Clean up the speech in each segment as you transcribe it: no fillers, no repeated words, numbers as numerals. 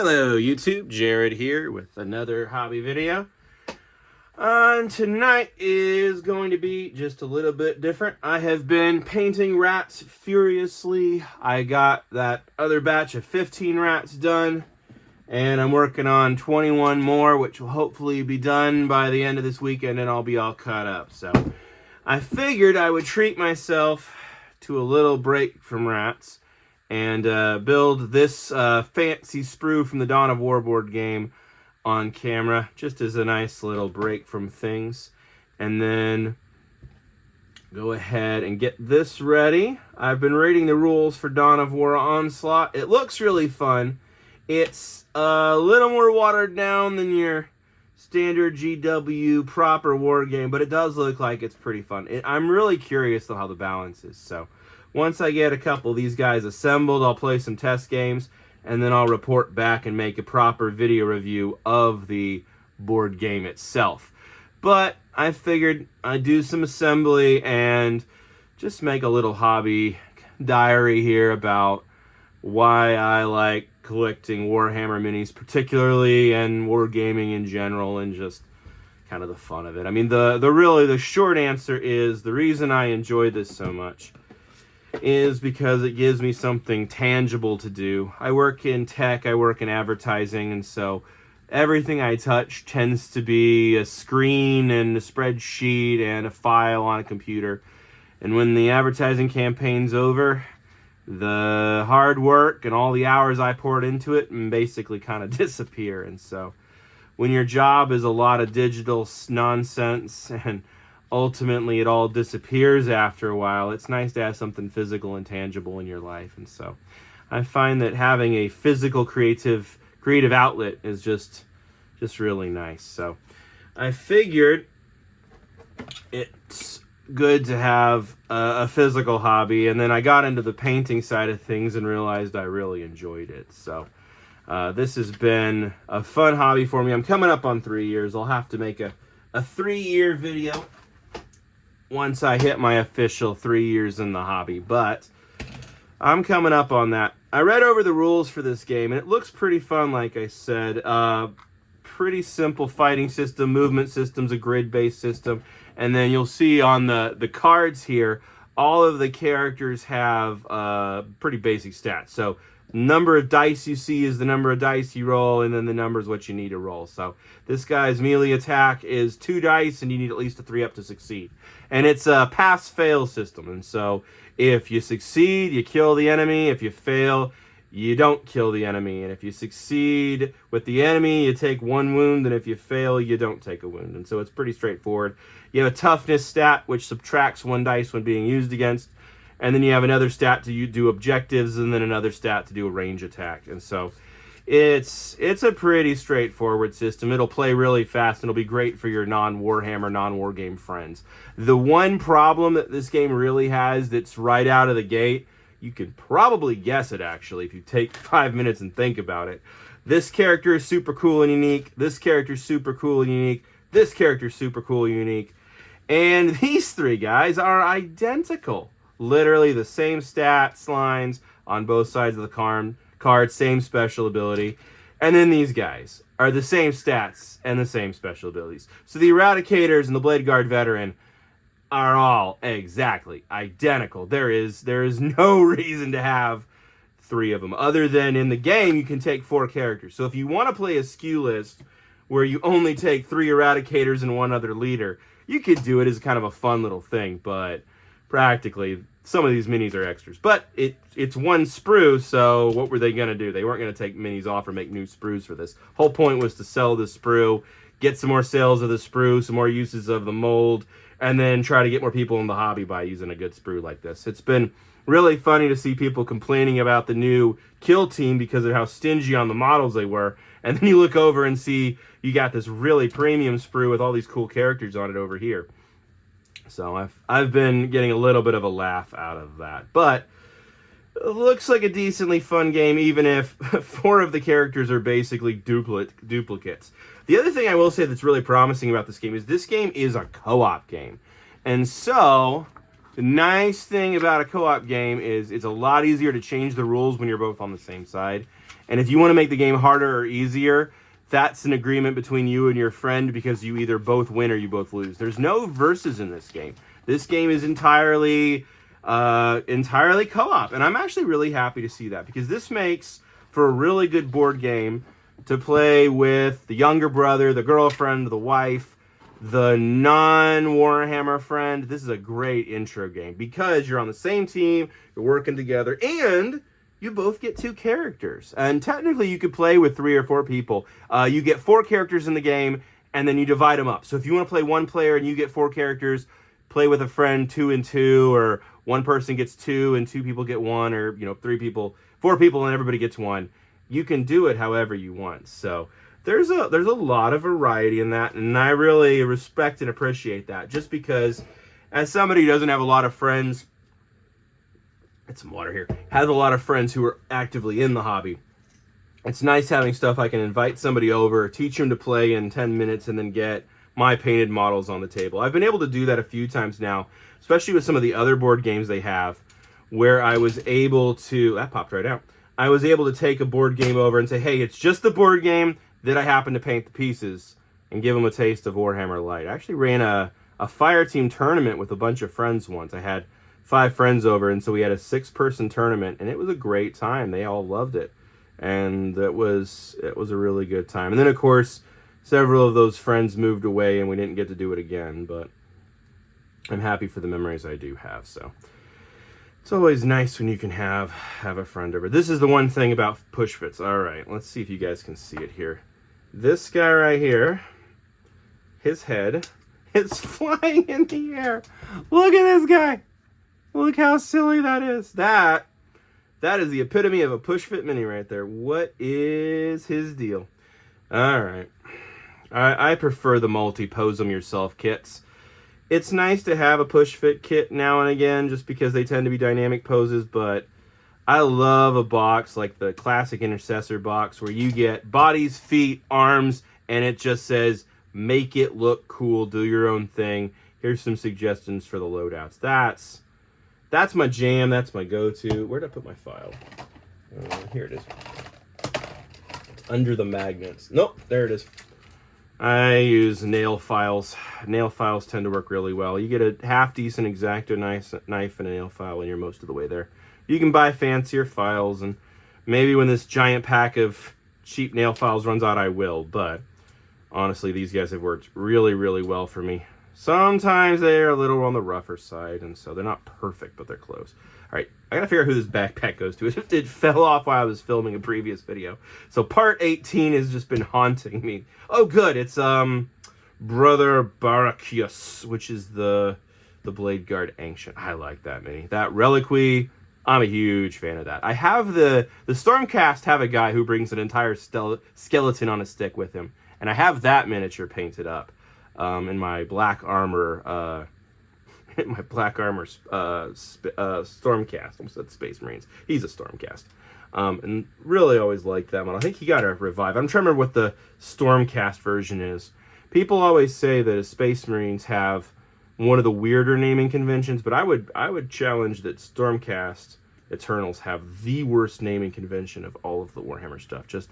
Hello YouTube, Jared here with another hobby video. And tonight is going to be just a little bit different. I have been painting rats furiously. I got that other batch of 15 rats done, and I'm working on 21 more, which will hopefully be done by the end of this weekend, and I'll be all caught up. So I figured I would treat myself to a little break from rats and build this fancy sprue from the Dawn of War board game on camera, just as a nice little break from things. And then go ahead and get this ready. I've been reading the rules for Dawn of War Onslaught. It looks really fun. It's a little more watered down than your standard GW proper war game, but it does look like it's pretty fun. I'm really curious though how the balance is. So once I get a couple of these guys assembled, I'll play some test games, and then I'll report back and make a proper video review of the board game itself. But I figured I'd do some assembly and just make a little hobby diary here about why I like collecting Warhammer minis particularly, and wargaming in general, and just kind of the fun of it. I mean, the short answer is the reason I enjoy this so much is because it gives me something tangible to do. I work in tech, I work in advertising, and so everything I touch tends to be a screen and a spreadsheet and a file on a computer. And when the advertising campaign's over, the hard work and all the hours I poured into it basically kind of disappear. And so when your job is a lot of digital nonsense and ultimately it all disappears after a while, it's nice to have something physical and tangible in your life. And so I find that having a physical creative outlet is just really nice. So I figured it's good to have a physical hobby, and then I got into the painting side of things and realized I really enjoyed it. So this has been a fun hobby for me. I'm coming up on 3 years. I'll have to make a 3-year video once I hit my official 3 years in the hobby, but I'm coming up on that. I read over the rules for this game, and it looks pretty fun, like I said. Pretty simple fighting system, movement system's a grid-based system, and then you'll see on the cards here, all of the characters have pretty basic stats. So number of dice you see is the number of dice you roll, and then the number is what you need to roll. So this guy's melee attack is 2 dice, and you need at least a 3 up to succeed. And it's a pass-fail system, and so if you succeed, you kill the enemy. If you fail, you don't kill the enemy. And if you succeed with the enemy, you take 1 wound, and if you fail, you don't take a wound. And so it's pretty straightforward. You have a toughness stat, which subtracts 1 dice when being used against, and then you have another stat to do objectives, and then another stat to do a range attack. And so it's a pretty straightforward system. It'll play really fast, and it'll be great for your non-Warhammer, non-war game friends. The one problem that this game really has that's right out of the gate, you could probably guess it actually if you take 5 minutes and think about it. This character is super cool and unique. This character is super cool and unique. This character is super cool and unique. And these 3 guys are identical. Literally the same stats lines on both sides of the card, same special ability. And then these guys are the same stats and the same special abilities. So the Eradicators and the Blade Guard Veteran are all exactly identical. There is no reason to have 3 of them, other than in the game you can take 4 characters. So if you want to play a skew list where you only take 3 Eradicators and 1 other leader, you could do it as kind of a fun little thing, but practically some of these minis are extras. But it's 1 sprue, so what were they going to do? They weren't going to take minis off or make new sprues for this. Whole point was to sell the sprue, get some more sales of the sprue, some more uses of the mold, and then try to get more people in the hobby by using a good sprue like this. It's been really funny to see people complaining about the new kill team because of how stingy on the models they were, and then you look over and see you got this really premium sprue with all these cool characters on it over here. So I've been getting a little bit of a laugh out of that. But it looks like a decently fun game, even if 4 of the characters are basically duplicates. The other thing I will say that's really promising about this game is a co-op game. And so the nice thing about a co-op game is it's a lot easier to change the rules when you're both on the same side. And if you want to make the game harder or easier, that's an agreement between you and your friend, because you either both win or you both lose. There's no versus in this game. This game is entirely co-op, and I'm actually really happy to see that, because this makes for a really good board game to play with the younger brother, the girlfriend, the wife, the non-Warhammer friend. This is a great intro game because you're on the same team, you're working together, and you both get 2 characters. And technically you could play with 3 or 4 people. You get 4 characters in the game, and then you divide them up. So if you want to play 1 player and you get 4 characters, play with a friend 2 and 2, or 1 person gets 2 and 2 people get 1, or 3 people, 4 people and everybody gets 1. You can do it however you want. So there's a lot of variety in that, and I really respect and appreciate that, just because as somebody who doesn't have a lot of friends, get some water here, has a lot of friends who are actively in the hobby, it's nice having stuff I can invite somebody over, teach them to play in 10 minutes, and then get my painted models on the table. I've been able to do that a few times now, especially with some of the other board games they have, where I was able to, that popped right out, I was able to take a board game over and say, hey, it's just the board game that I happen to paint the pieces, and give them a taste of Warhammer Light. I actually ran a fire team tournament with a bunch of friends once. I had 5 friends over, and so we had a 6-person tournament, and it was a great time. They all loved it, and it was a really good time. And then, of course, several of those friends moved away, and we didn't get to do it again, but I'm happy for the memories I do have, so it's always nice when you can have a friend over. This is the one thing about push fits. All right, let's see if you guys can see it here. This guy right here, his head is flying in the air. Look at this guy. Look how silly that is. That is the epitome of a push fit mini right there. What is his deal? All right. I prefer the multi-pose them yourself kits. It's nice to have a push fit kit now and again, just because they tend to be dynamic poses, but I love a box like the classic Intercessor box where you get bodies, feet, arms, and it just says, make it look cool, do your own thing. Here's some suggestions for the loadouts. That's my jam, that's my go-to. Where did I put my file? Here it is. Under the magnets. Nope, there it is. I use nail files. Nail files tend to work really well. You get a half-decent X-Acto knife and a nail file when you're most of the way there. You can buy fancier files, and maybe when this giant pack of cheap nail files runs out, I will. But honestly, these guys have worked really, really well for me. Sometimes they're a little on the rougher side, and so they're not perfect, but they're close. All right, I gotta figure out who this backpack goes to. It fell off while I was filming a previous video. So part 18 has just been haunting me. Oh, good, it's Brother Barakius, which is the Blade Guard Ancient. I like that mini. That Reliquary, I'm a huge fan of that. I have the Stormcast have a guy who brings an entire skeleton on a stick with him, and I have that miniature painted up in my black armor. Stormcast. Almost said Space Marines. He's a Stormcast. And really always liked that one. I think he got a revive. I'm trying to remember what the Stormcast version is. People always say that Space Marines have one of the weirder naming conventions, but I would challenge that Stormcast Eternals have the worst naming convention of all of the Warhammer stuff. Just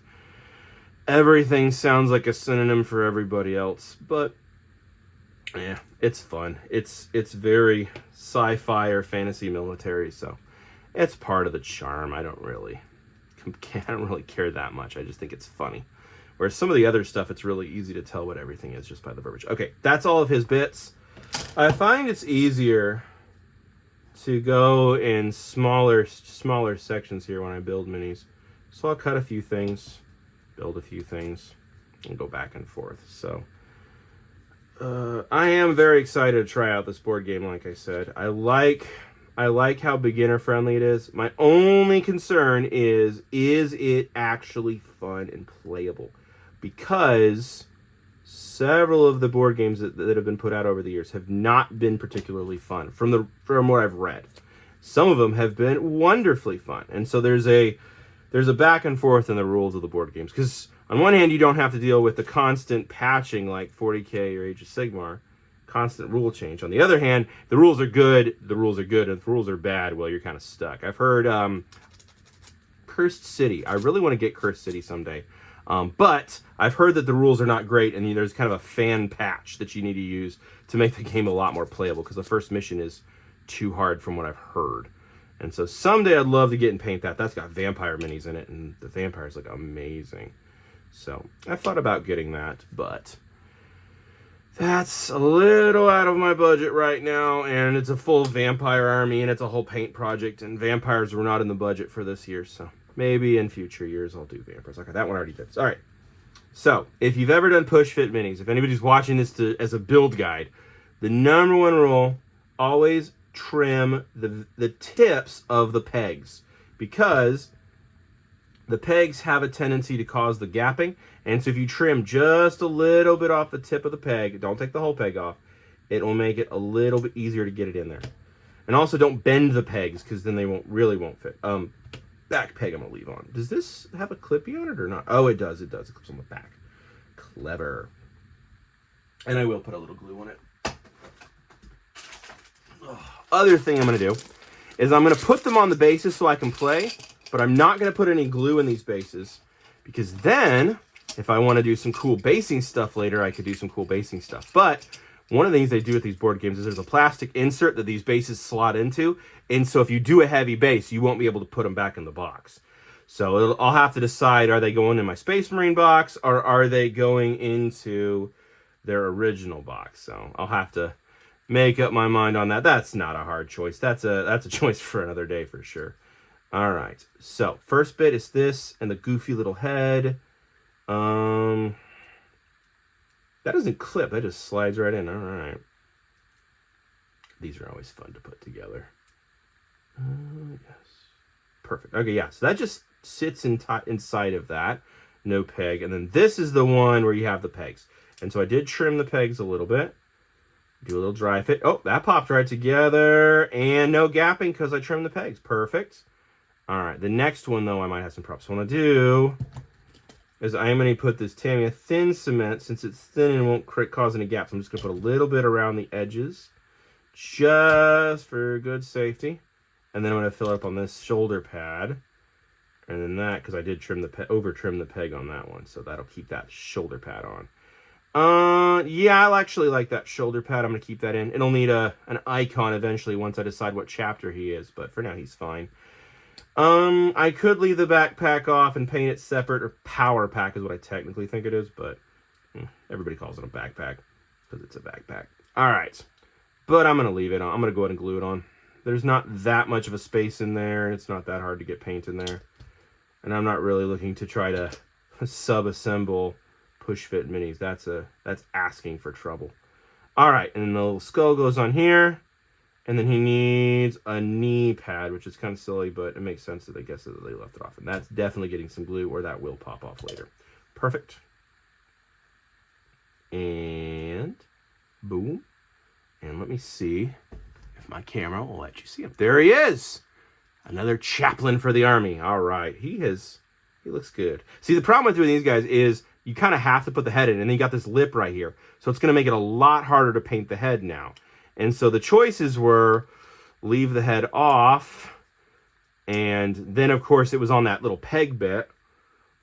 everything sounds like a synonym for everybody else, but yeah, it's fun. It's very sci-fi or fantasy military, so it's part of the charm. I don't really care that much. I just think it's funny. Whereas some of the other stuff, it's really easy to tell what everything is just by the verbiage. Okay, that's all of his bits. I find it's easier to go in smaller sections here when I build minis. So I'll cut a few things, build a few things, and go back and forth. So I am very excited to try out this board game, like I said. I like how beginner friendly it is. My only concern is it actually fun and playable? Because several of the board games that have been put out over the years have not been particularly fun from what I've read. Some of them have been wonderfully fun. And so there's a back and forth in the rules of the board games. Because on one hand, you don't have to deal with the constant patching like 40K or Age of Sigmar, constant rule change. On the other hand, the rules are good, and if the rules are bad, well, you're kind of stuck. I've heard Cursed City. I really want to get Cursed City someday. But I've heard that the rules are not great, and there's kind of a fan patch that you need to use to make the game a lot more playable, because the first mission is too hard from what I've heard. And so someday I'd love to get and paint that. That's got vampire minis in it, and the vampires look amazing. So I thought about getting that, but that's a little out of my budget right now, and it's a full vampire army, and it's a whole paint project, and vampires were not in the budget for this year, so maybe in future years I'll do vampires. Okay, that one already did. All right. So if you've ever done push fit minis, if anybody's watching this as a build guide, the number one rule, always trim the tips of the pegs, because the pegs have a tendency to cause the gapping. And so if you trim just a little bit off the tip of the peg, don't take the whole peg off, it will make it a little bit easier to get it in there. And also don't bend the pegs, because then they won't fit. Back peg I'm going to leave on. Does this have a clippy on it or not? Oh, it does. It does. It clips on the back. Clever. And I will put a little glue on it. Other thing I'm going to do is I'm going to put them on the bases so I can play, but I'm not going to put any glue in these bases, because then if I want to do some cool basing stuff later, I could do some cool basing stuff. But one of the things they do with these board games is there's a plastic insert that these bases slot into, and so if you do a heavy base, you won't be able to put them back in the box. So I'll have to decide, are they going in my Space Marine box, or are they going into their original box? So I'll have to make up my mind on that. That's not a hard choice. That's a choice for another day for sure. All right. So first bit is this and the goofy little head. That doesn't clip. That just slides right in. All right. These are always fun to put together. Yes. Perfect. Okay, yeah. So that just sits inside of that. No peg. And then this is the one where you have the pegs. And so I did trim the pegs a little bit. Do a little dry fit. Oh, that popped right together. And no gapping because I trimmed the pegs. Perfect. All right. The next one, though, I might have some props. So what I'm going to do is I'm going to put this Tamiya thin cement. Since it's thin and won't cause any gaps, I'm just going to put a little bit around the edges just for good safety. And then I'm going to fill up on this shoulder pad. And then that, because I did over trim the peg on that one. So that'll keep that shoulder pad on. Yeah, I'll actually like that shoulder pad. I'm going to keep that in. It'll need an icon eventually once I decide what chapter he is, but for now he's fine. I could leave the backpack off and paint it separate, or power pack is what I technically think it is, but everybody calls it a backpack because it's a backpack. All right, but I'm going to leave it on. I'm going to go ahead and glue it on. There's not that much of a space in there. It's not that hard to get paint in there. And I'm not really looking to try to sub-assemble push fit minis. That's asking for trouble. All right, and then the little skull goes on here, and then he needs a knee pad, which is kind of silly, but it makes sense that I guess that they left it off. And that's definitely getting some glue, or that will pop off later. Perfect. And boom. And let me see if my camera will let you see him. There he is. Another chaplain for the army. All right, he looks good. See, the problem with doing these guys is you kind of have to put the head in, and then you got this lip right here. So it's going to make it a lot harder to paint the head now. And so the choices were leave the head off, and then, of course, it was on that little peg bit,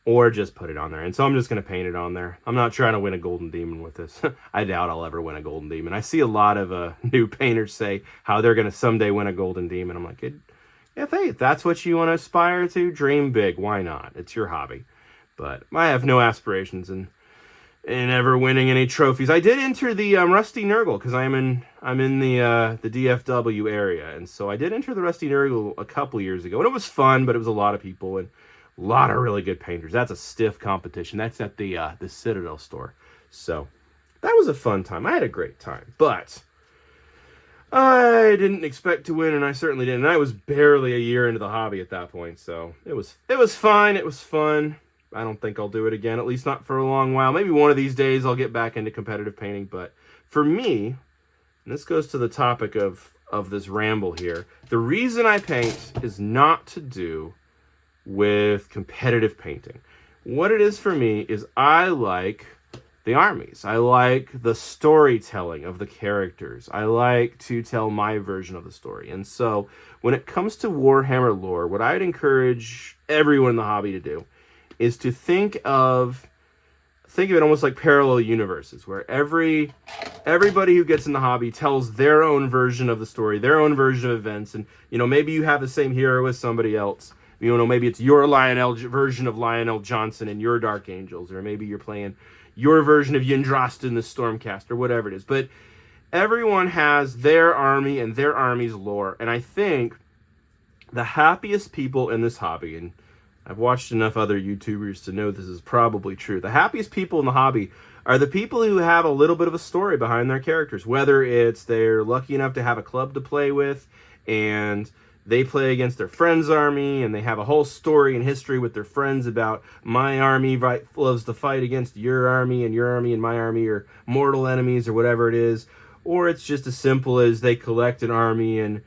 or just put it on there. And so I'm just going to paint it on there. I'm not trying to win a golden demon with this. I doubt I'll ever win a golden demon. I see a lot of new painters say how they're going to someday win a golden demon. I'm like, if that's what you want to aspire to, dream big. Why not? It's your hobby. But I have no aspirations in ever winning any trophies. I did enter the Rusty Nurgle because I'm in the DFW area, and so I did enter the Rusty Nurgle a couple years ago, and it was fun, but it was a lot of people and a lot of really good painters. That's a stiff competition. That's at the Citadel store. So that was a fun time. I had a great time, but I didn't expect to win, and I certainly didn't. And I was barely a year into the hobby at that point, so it was fine. It was fun. I don't think I'll do it again, at least not for a long while. Maybe one of these days I'll get back into competitive painting. But for me, and this goes to the topic of this ramble here, the reason I paint is not to do with competitive painting. What it is for me is I like the armies. I like the storytelling of the characters. I like to tell my version of the story. And so when it comes to Warhammer lore, what I'd encourage everyone in the hobby to do, is to think of it almost like parallel universes, where everybody who gets in the hobby tells their own version of the story, their own version of events. And, maybe you have the same hero as somebody else. Maybe it's your version of Lionel Johnson and your Dark Angels, or maybe you're playing your version of Yndrasta in the Stormcast, or whatever it is. But everyone has their army and their army's lore. And I think the happiest people in this hobby, and I've watched enough other YouTubers to know this is probably true, the happiest people in the hobby are the people who have a little bit of a story behind their characters. Whether it's they're lucky enough to have a club to play with, and they play against their friend's army, and they have a whole story and history with their friends about my army loves to fight against your army and my army are mortal enemies, or whatever it is. Or it's just as simple as they collect an army and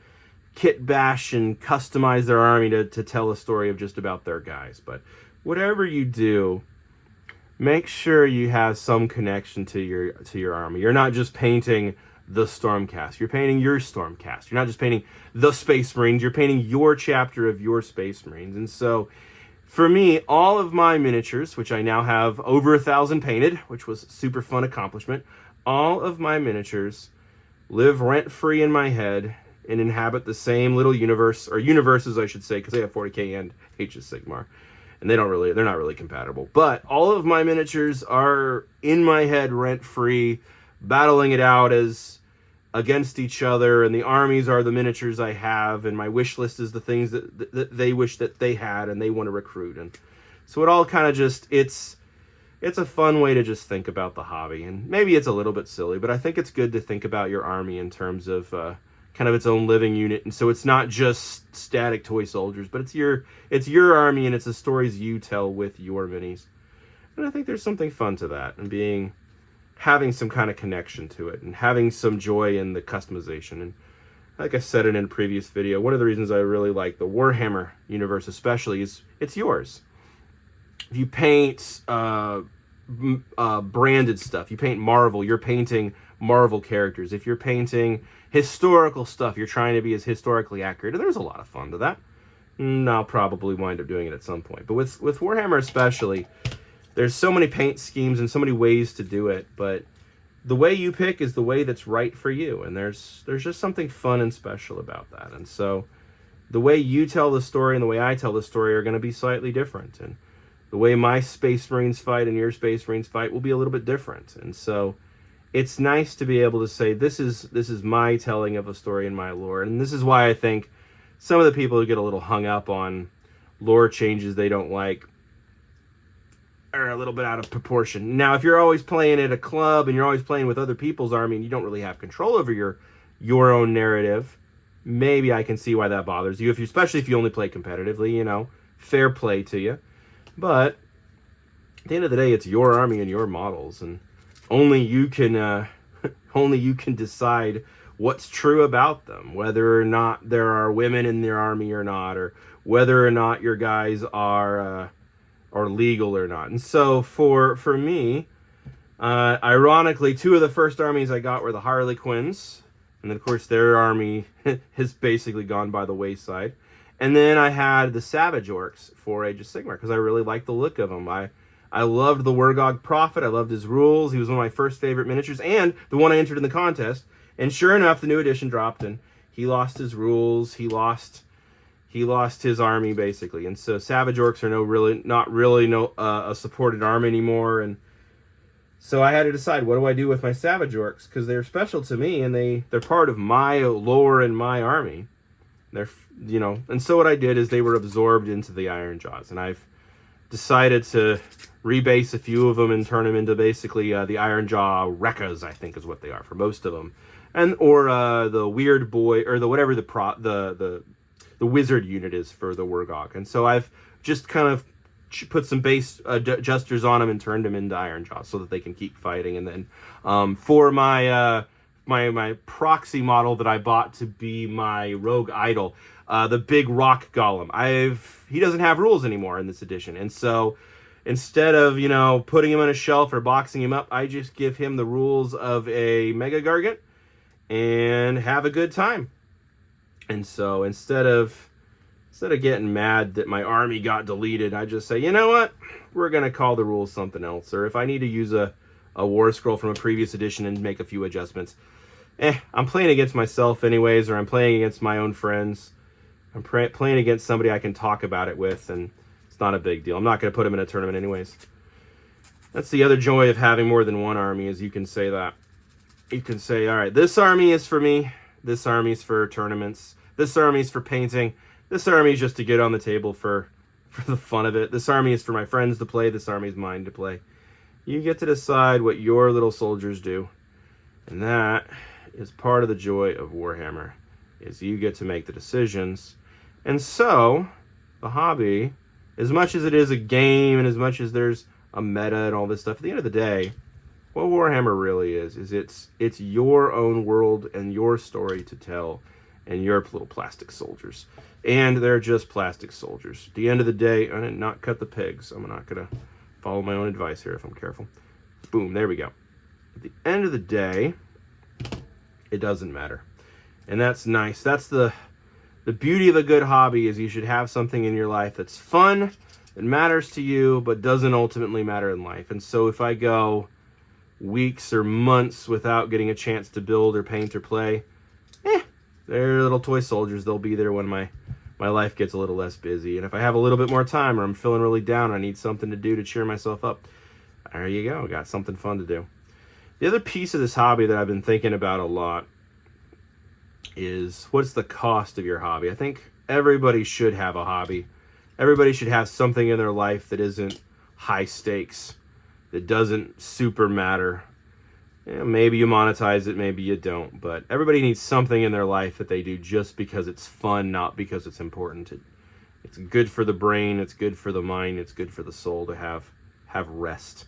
kit bash and customize their army to tell a story of just about their guys. But whatever you do, make sure you have some connection to your army. You're not just painting the Stormcast. You're painting your Stormcast. You're not just painting the Space Marines. You're painting your chapter of your Space Marines. And so, for me, all of my miniatures, which I now have over 1,000 painted, which was a super fun accomplishment, all of my miniatures live rent-free in my head and inhabit the same little universe, or universes, I should say, because they have 40k and H of Sigmar. And they're not really compatible. But all of my miniatures are in my head rent-free, battling it out as against each other, and the armies are the miniatures I have, and my wish list is the things that they wish that they had and they want to recruit. And so it all kind of just, it's a fun way to just think about the hobby. And maybe it's a little bit silly, but I think it's good to think about your army in terms of kind of its own living unit. And so it's not just static toy soldiers, but it's your army, and it's the stories you tell with your minis. And I think there's something fun to that, and having some kind of connection to it, and having some joy in the customization. And like I said in a previous video, one of the reasons I really like the Warhammer universe especially is it's yours. If you paint branded stuff, you paint Marvel, you're painting Marvel characters. If you're painting historical stuff, you're trying to be as historically accurate. And there's a lot of fun to that. And I'll probably wind up doing it at some point. But with Warhammer especially, there's so many paint schemes and so many ways to do it, but the way you pick is the way that's right for you. And there's just something fun and special about that. And so the way you tell the story and the way I tell the story are going to be slightly different. And the way my Space Marines fight and your Space Marines fight will be a little bit different. And so it's nice to be able to say, this is my telling of a story in my lore. And this is why I think some of the people who get a little hung up on lore changes they don't like are a little bit out of proportion. Now, if you're always playing at a club and you're always playing with other people's army and you don't really have control over your own narrative, maybe I can see why that bothers you. Especially if you only play competitively, fair play to you. But at the end of the day, it's your army and your models, and only you can decide what's true about them, whether or not there are women in their army or not, or whether or not your guys are legal or not. And so for me, ironically, two of the first armies I got were the Harlequins, and then of course their army has basically gone by the wayside. And then I had the Savage Orcs for Age of Sigmar because I really liked the look of them. I loved the Wergog Prophet. I loved his rules. He was one of my first favorite miniatures, and the one I entered in the contest. And sure enough, the new edition dropped, and he lost his rules. He lost his army basically. And so Savage Orcs are not really a supported army anymore. And so I had to decide, what do I do with my Savage Orcs? Because they're special to me, and they're part of my lore and my army. And so what I did is they were absorbed into the Iron Jaws, and I've decided to rebase a few of them and turn them into basically the Iron Jaw Rekkas, I think is what they are for most of them, or the Weird Boy, or the Wizard unit is for the Wergog. And so I've just kind of put some base adjusters on them and turned them into Iron Jaws so that they can keep fighting. And then for my proxy model that I bought to be my Rogue Idol, the big rock golem, he doesn't have rules anymore in this edition. And so instead of, putting him on a shelf or boxing him up, I just give him the rules of a Mega Gargant and have a good time. And so instead of instead of getting mad that my army got deleted, I just say, you know what? We're going to call the rules something else. Or if I need to use a war scroll from a previous edition and make a few adjustments, I'm playing against myself anyways, or I'm playing against my own friends. I'm playing against somebody I can talk about it with, and it's not a big deal. I'm not going to put them in a tournament anyways. That's the other joy of having more than one army, is you can say that. You can say, all right, this army is for me. This army is for tournaments. This army is for painting. This army is just to get on the table for the fun of it. This army is for my friends to play. This army is mine to play. You get to decide what your little soldiers do. And that is part of the joy of Warhammer, is you get to make the decisions. And so, the hobby, as much as it is a game and as much as there's a meta and all this stuff, at the end of the day, what Warhammer really is it's your own world and your story to tell, and your little plastic soldiers. And they're just plastic soldiers. At the end of the day, I did not cut the pigs. I'm not going to follow my own advice here if I'm careful. Boom, there we go. At the end of the day, it doesn't matter. And that's nice. That's the beauty of a good hobby, is you should have something in your life that's fun, that matters to you, but doesn't ultimately matter in life. And so if I go weeks or months without getting a chance to build or paint or play, they're little toy soldiers. They'll be there when my life gets a little less busy. And if I have a little bit more time, or I'm feeling really down, I need something to do to cheer myself up, there you go. Got something fun to do. The other piece of this hobby that I've been thinking about a lot is, what's the cost of your hobby? I think everybody should have a hobby. Everybody should have something in their life that isn't high stakes, that doesn't super matter. Maybe you monetize it, maybe you don't, but everybody needs something in their life that they do just because it's fun, not because it's important. It's good for the brain, it's good for the mind, it's good for the soul to have rest.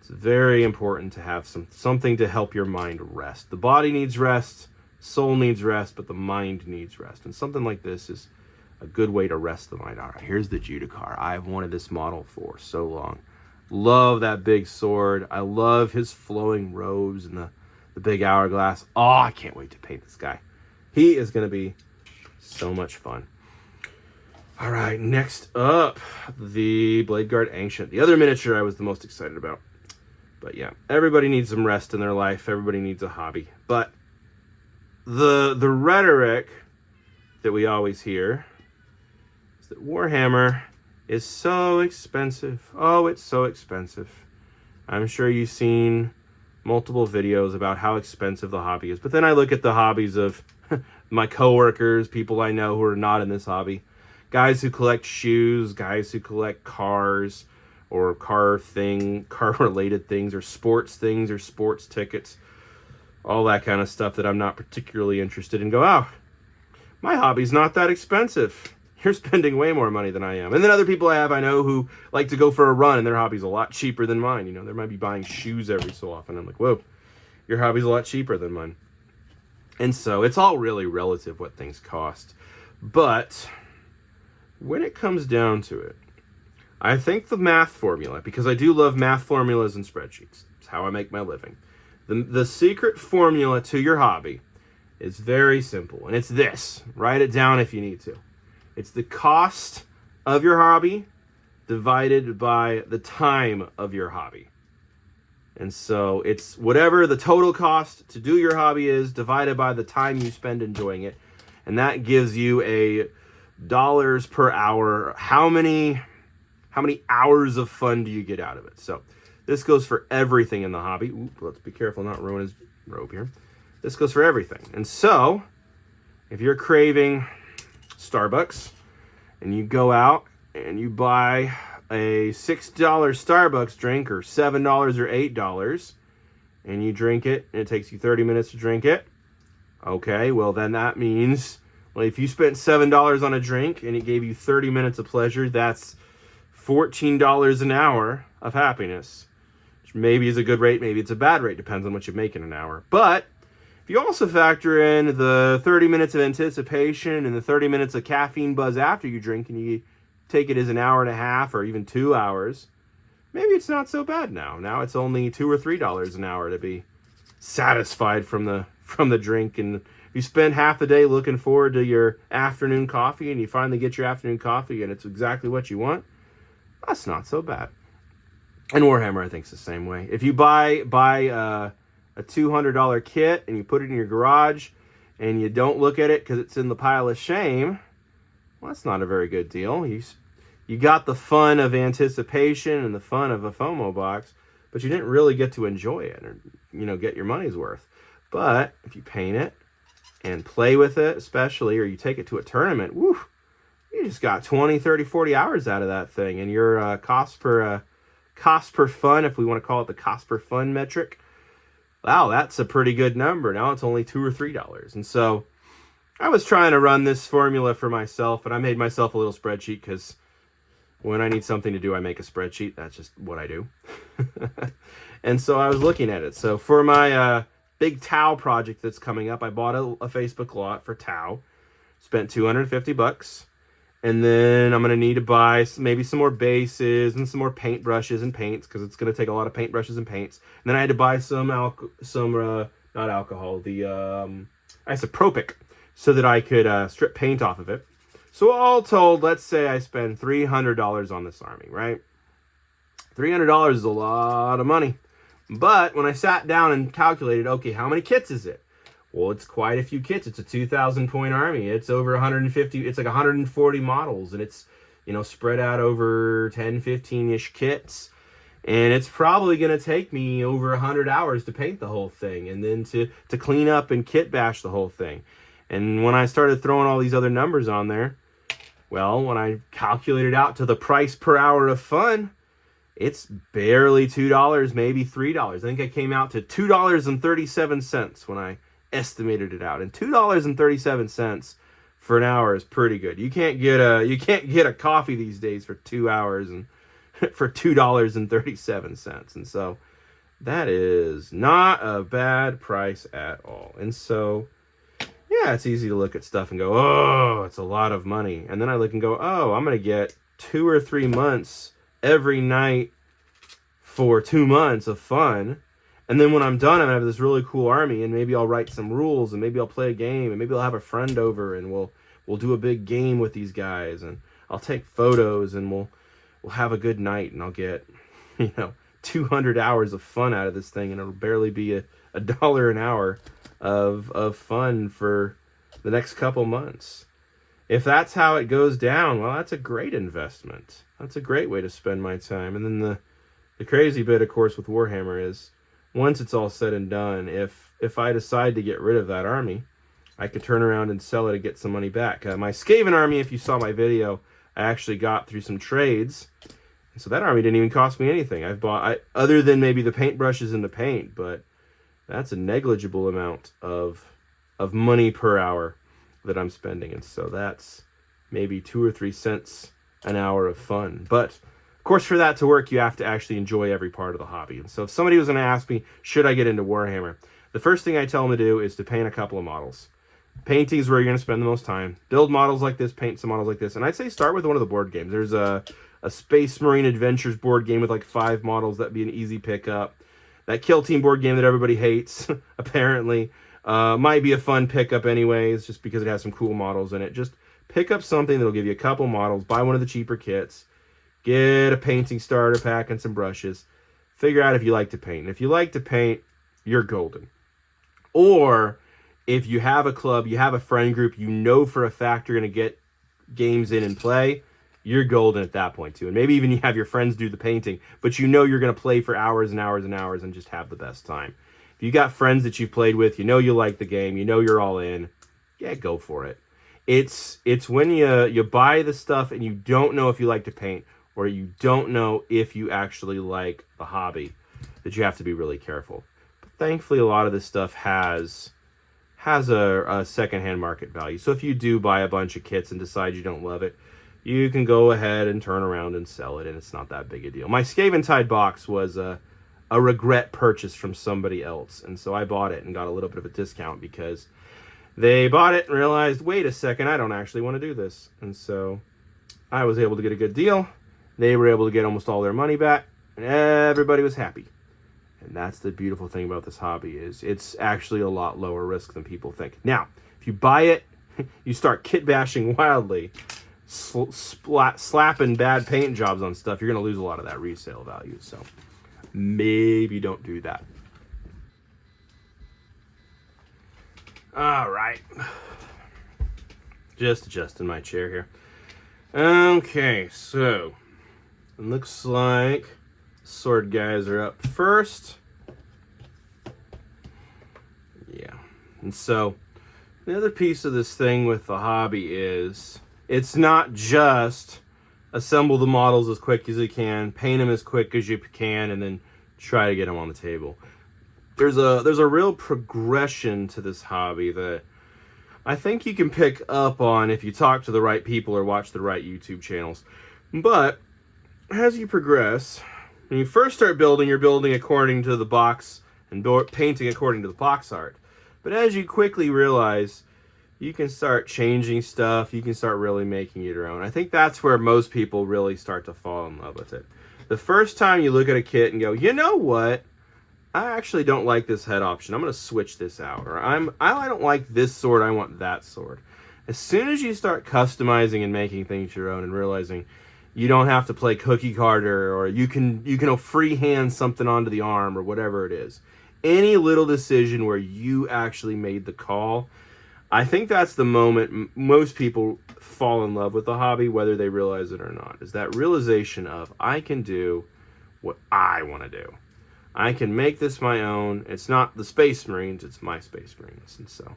It's very important to have something to help your mind rest. The body needs rest, soul needs rest, but the mind needs rest. And something like this is a good way to rest the mind. All right, here's the Judicar. I've wanted this model for so long. Love that big sword. I love his flowing robes and the big hourglass. Oh, I can't wait to paint this guy. He is going to be so much fun. All right, next up, the Blade Guard Ancient. The other miniature I was the most excited about. But yeah, everybody needs some rest in their life. Everybody needs a hobby. But the rhetoric that we always hear is that Warhammer is so expensive. Oh, it's so expensive. I'm sure you've seen multiple videos about how expensive the hobby is. But then I look at the hobbies of my coworkers, people I know who are not in this hobby. Guys who collect shoes, guys who collect cars, or car-related things, or sports tickets, all that kind of stuff that I'm not particularly interested in. Go, oh, my hobby's not that expensive. You're spending way more money than I am. And then other people I know who like to go for a run, and their hobby's a lot cheaper than mine. You know, they might be buying shoes every so often. I'm like, whoa, your hobby's a lot cheaper than mine. And so it's all really relative what things cost. But when it comes down to it, I think the math formula, because I do love math formulas and spreadsheets. It's how I make my living. The secret formula to your hobby is very simple, and it's this. Write it down if you need to. It's the cost of your hobby divided by the time of your hobby. And so it's whatever the total cost to do your hobby is divided by the time you spend enjoying it. And that gives you a dollars per hour. How many hours of fun do you get out of it? So this goes for everything in the hobby. Oop, let's be careful not ruin his robe here. This goes for everything. And so if you're craving Starbucks and you go out and you buy a $6 Starbucks drink, or $7 or $8, and you drink it, and it takes you 30 minutes to drink it, okay, well then that means, well, if you spent $7 on a drink and it gave you 30 minutes of pleasure, that's $14 an hour of happiness, which maybe is a good rate, maybe it's a bad rate, depends on what you make in an hour. But if you also factor in the 30 minutes of anticipation and the 30 minutes of caffeine buzz after you drink, and you take it as an hour and a half or even 2 hours, maybe it's not so bad now. Now it's only $2 or $3 an hour to be satisfied from the drink and you spend half the day looking forward to your afternoon coffee, and you finally get your afternoon coffee and it's exactly what you want, that's not so bad. And Warhammer, I think, is the same way. If you buy a $200 kit and you put it in your garage and you don't look at it because it's in the pile of shame, well, that's not a very good deal. You got the fun of anticipation and the fun of a FOMO box, but you didn't really get to enjoy it or, get your money's worth. But if you paint it and play with it, especially, or you take it to a tournament, woo, you just got 20, 30, 40 hours out of that thing. And your cost per fun, if we want to call it the cost per fun metric, wow, that's a pretty good number. Now it's only $2 or $3. And so I was trying to run this formula for myself, and I made myself a little spreadsheet because when I need something to do, I make a spreadsheet. That's just what I do. And so I was looking at it. So for my big Tau project that's coming up, I bought a Facebook lot for Tau, spent $250. And then I'm going to need to buy maybe some more bases and some more paintbrushes and paints because it's going to take a lot of paintbrushes and paints. And then I had to buy some not alcohol, isopropyl, so that I could strip paint off of it. So all told, let's say I spend $300 on this army, right? $300 is a lot of money. But when I sat down and calculated, okay, how many kits is it? Well, it's quite a few kits. It's a 2,000 point army. It's over 150. It's like 140 models, and it's, spread out over 10, 15-ish kits. And it's probably going to take me over 100 hours to paint the whole thing, and then to clean up and kit bash the whole thing. And when I started throwing all these other numbers on there, well, when I calculated out to the price per hour of fun, it's barely $2, maybe $3. I think I came out to $2.37 when I estimated it out. And $2.37 for an hour is pretty good. You can't get a coffee these days for 2 hours and for $2.37. And so that is not a bad price at all. And so yeah, it's easy to look at stuff and go, oh, it's a lot of money. And then I look and go, oh, I'm going to get 2 or 3 months every night for 2 months of fun. And then when I'm done, I'm going to have this really cool army, and maybe I'll write some rules, and maybe I'll play a game, and maybe I'll have a friend over, and we'll do a big game with these guys, and I'll take photos, and we'll have a good night, and I'll get, 200 hours of fun out of this thing, and it'll barely be a dollar an hour of fun for the next couple months. If that's how it goes down, well, that's a great investment. That's a great way to spend my time. And then the crazy bit, of course, with Warhammer is once it's all said and done, if I decide to get rid of that army, I could turn around and sell it and get some money back. My Skaven army, if you saw my video, I actually got through some trades. And so that army didn't even cost me anything. Other than maybe the paintbrushes and the paint, but that's a negligible amount of money per hour that I'm spending. And so that's maybe 2 or 3 cents an hour of fun. But of course, for that to work, you have to actually enjoy every part of the hobby. And so if somebody was going to ask me, should I get into Warhammer? The first thing I tell them to do is to paint a couple of models. Painting is where you're going to spend the most time. Build models like this, paint some models like this. And I'd say start with one of the board games. There's a Space Marine Adventures board game with like 5 models. That'd be an easy pickup. That Kill Team board game that everybody hates, apparently, might be a fun pickup anyways, just because it has some cool models in it. Just pick up something that'll give you a couple models. Buy one of the cheaper kits. Get a painting starter pack and some brushes. Figure out if you like to paint. And if you like to paint, you're golden. Or if you have a club, you have a friend group, for a fact you're going to get games in and play, you're golden at that point too. And maybe even you have your friends do the painting, but you're going to play for hours and hours and hours and just have the best time. If you got friends that you've played with, you like the game, you're all in, yeah, go for it. It's when you buy the stuff and you don't know if you like to paint, or you don't know if you actually like the hobby, that you have to be really careful. But thankfully, a lot of this stuff has a secondhand market value. So if you do buy a bunch of kits and decide you don't love it, you can go ahead and turn around and sell it, and it's not that big a deal. My Skaven Tide box was a regret purchase from somebody else, and so I bought it and got a little bit of a discount because they bought it and realized, wait a second, I don't actually want to do this. And so I was able to get a good deal. They were able to get almost all their money back, and everybody was happy. And that's the beautiful thing about this hobby, is it's actually a lot lower risk than people think. Now, if you buy it, you start kit bashing wildly, slapping bad paint jobs on stuff, you're going to lose a lot of that resale value. So maybe don't do that. All right. Just adjusting my chair here. Okay, so it looks like sword guys are up first. Yeah. And so the other piece of this thing with the hobby is it's not just assemble the models as quick as you can, paint them as quick as you can, and then try to get them on the table. There's a real progression to this hobby that I think you can pick up on if you talk to the right people or watch the right YouTube channels. But as you progress, when you first start building, you're building according to the box and painting according to the box art. But as you quickly realize, you can start changing stuff, you can start really making it your own. I think that's where most people really start to fall in love with it. The first time you look at a kit and go, you know what? I actually don't like this head option. I'm going to switch this out. Or I don't like this sword. I want that sword. As soon as you start customizing and making things your own and realizing you don't have to play cookie cutter, or you can freehand something onto the arm or whatever it is. Any little decision where you actually made the call, I think that's the moment most people fall in love with the hobby, whether they realize it or not, is that realization of, I can do what I want to do. I can make this my own. It's not the Space Marines, it's my Space Marines. And so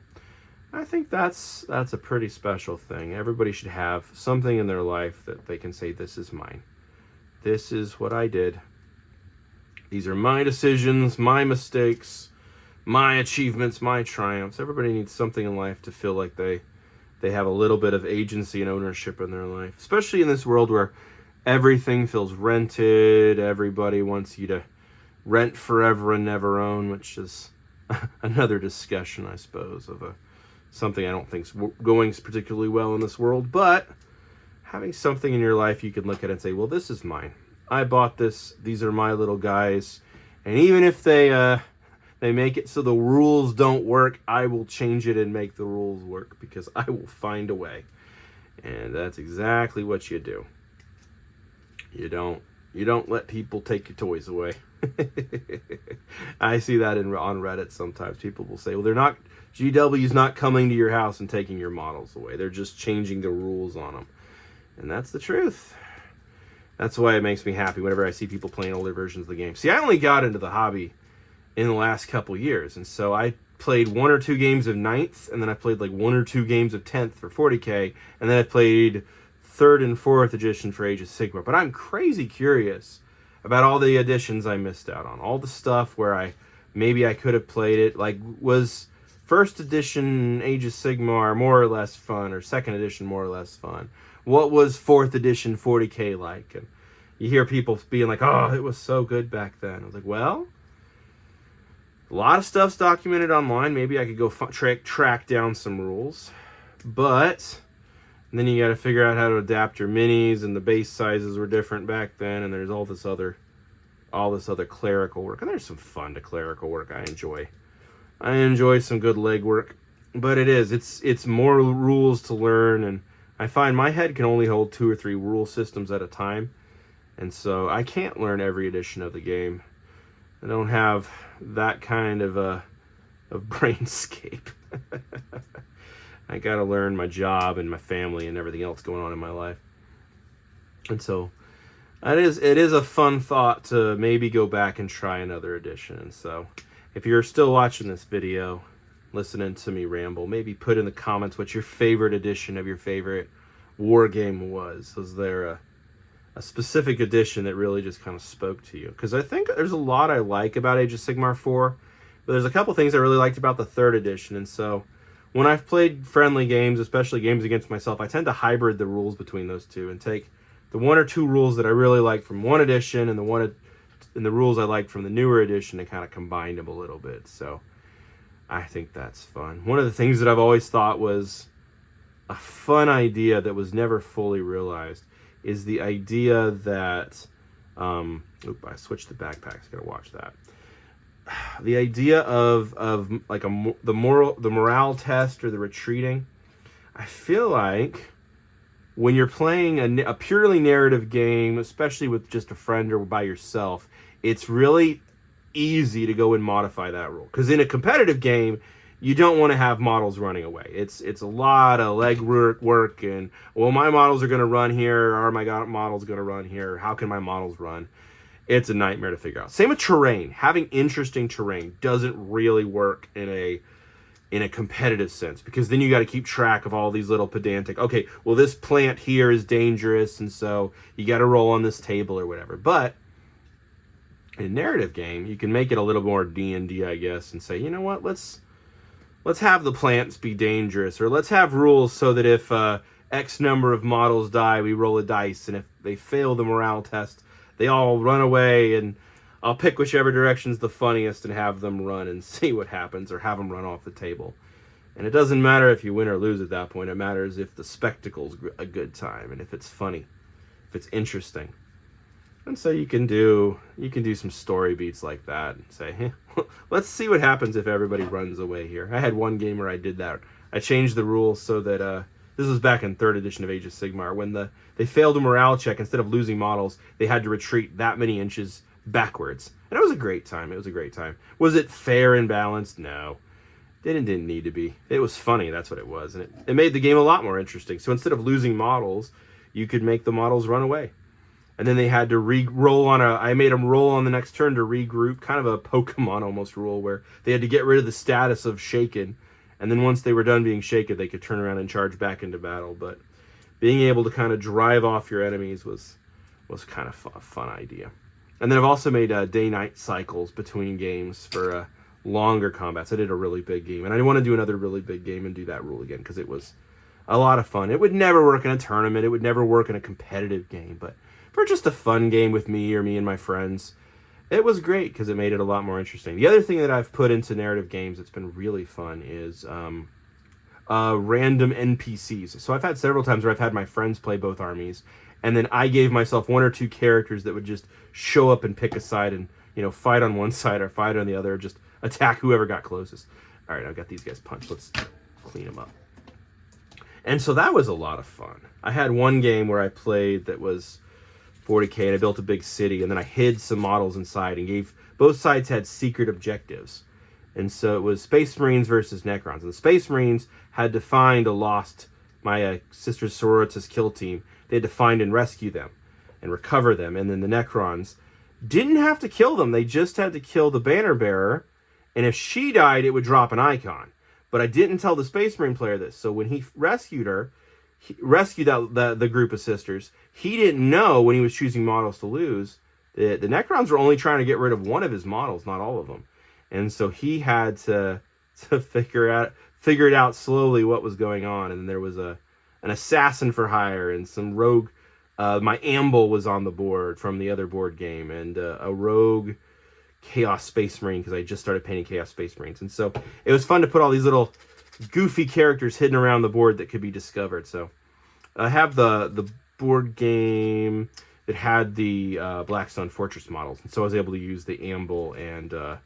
I think that's a pretty special thing. Everybody should have something in their life that they can say, this is mine. This is what I did. These are my decisions, my mistakes, my achievements, my triumphs. Everybody needs something in life to feel like they have a little bit of agency and ownership in their life, especially in this world where everything feels rented. Everybody wants you to rent forever and never own, which is another discussion, I suppose, of something I don't think's going particularly well in this world. But having something in your life you can look at and say, well, this is mine. I bought this. These are my little guys. And even if they make it so the rules don't work, I will change it and make the rules work, because I will find a way. And that's exactly what you do. You don't let people take your toys away. I see that on Reddit sometimes. People will say, well, GW's not coming to your house and taking your models away. They're just changing the rules on them. And that's the truth. That's why it makes me happy whenever I see people playing older versions of the game. See, I only got into the hobby in the last couple years, and so I played 1 or 2 games of 9th, and then I played like 1 or 2 games of 10th for 40k, and then I played 3rd and 4th edition for Age of Sigmar. But I'm crazy curious about all the editions I missed out on. All the stuff where maybe I could have played it. Like, was 1st edition Age of Sigmar more or less fun, or 2nd edition more or less fun? What was 4th edition 40k like? And you hear people being like, oh, it was so good back then. I was like, well, a lot of stuff's documented online. Maybe I could go track down some rules. But then you got to figure out how to adapt your minis, and the base sizes were different back then, and there's all this other clerical work. And there's some fun to clerical work I enjoy. I enjoy some good leg work. But it's more rules to learn, and I find my head can only hold 2 or 3 rule systems at a time, and so I can't learn every edition of the game. I don't have that kind of brainscape. I gotta learn my job and my family and everything else going on in my life. And so it is a fun thought to maybe go back and try another edition. And so if you're still watching this video, listening to me ramble, maybe put in the comments what your favorite edition of your favorite war game was. Was there a specific edition that really just kind of spoke to you? Because I think there's a lot I like about Age of Sigmar 4, but there's a couple things I really liked about the 3rd edition. And so when I've played friendly games, especially games against myself, I tend to hybrid the rules between those two and take the 1 or 2 rules that I really like from one edition and the rules I liked from the newer edition and kind of combined them a little bit. So I think that's fun. One of the things that I've always thought was a fun idea that was never fully realized is the idea that I switched the backpacks, gotta watch that. the idea of like the morale test or the retreating. I feel like when you're playing a purely narrative game, especially with just a friend or by yourself, it's really easy to go and modify that rule. Because in a competitive game, you don't want to have models running away. It's a lot of leg work and, well, my models are going to run here, or my models going to run here. How can my models run? It's a nightmare to figure out. Same with terrain. Having interesting terrain doesn't really work in a competitive sense, because then you got to keep track of all these little pedantic, okay, well, this plant here is dangerous, and so you got to roll on this table or whatever. But in a narrative game, you can make it a little more D&D, I guess, and say, you know what, let's have the plants be dangerous, or let's have rules so that if X number of models die, we roll a dice, and if they fail the morale test, they all run away, and I'll pick whichever direction's the funniest and have them run and see what happens, or have them run off the table. And it doesn't matter if you win or lose at that point. It matters if the spectacle's a good time and if it's funny, if it's interesting. And so you can do some story beats like that and say, hey, let's see what happens if everybody runs away here. I had one game where I did that. I changed the rules so that this was back in 3rd edition of Age of Sigmar, when they failed a morale check. Instead of losing models, they had to retreat that many inches backwards. And it was a great time. Was it fair and balanced? No. Didn't need to be. It was funny, that's what it was. And it made the game a lot more interesting. So instead of losing models, you could make the models run away. And then they had to I made them roll on the next turn to regroup, kind of a Pokemon almost rule, where they had to get rid of the status of shaken. And then once they were done being shaken, they could turn around and charge back into battle. But being able to kind of drive off your enemies was kind of a fun idea. And then I've also made day-night cycles between games for longer combats. I did a really big game, and I want to do another really big game and do that rule again, because it was a lot of fun. It would never work in a tournament. It would never work in a competitive game, but for just a fun game with me and my friends, it was great because it made it a lot more interesting. The other thing that I've put into narrative games that's been really fun is random NPCs. So I've had several times where I've had my friends play both armies, and then I gave myself 1 or 2 characters that would just show up and pick a side and, fight on one side or fight on the other, or just attack whoever got closest. All right, I've got these guys punched. Let's clean them up. And so that was a lot of fun. I had one game where I played that was 40K, and I built a big city, and then I hid some models inside and both sides had secret objectives. And so it was Space Marines versus Necrons. And the Space Marines had to find my sister's sororitas kill team. They had to find and rescue them and recover them. And then the Necrons didn't have to kill them. They just had to kill the banner bearer. And if she died, it would drop an icon. But I didn't tell the Space Marine player this. So when he rescued the group of sisters, he didn't know when he was choosing models to lose. The Necrons were only trying to get rid of one of his models, not all of them. And so he had to figure it out slowly what was going on. And there was an assassin for hire and some rogue. My Amble was on the board from the other board game, and a rogue Chaos Space Marine, because I just started painting Chaos Space Marines. And so it was fun to put all these little goofy characters hidden around the board that could be discovered. So I have the board game that had the Blackstone Fortress models, and so I was able to use the Amble and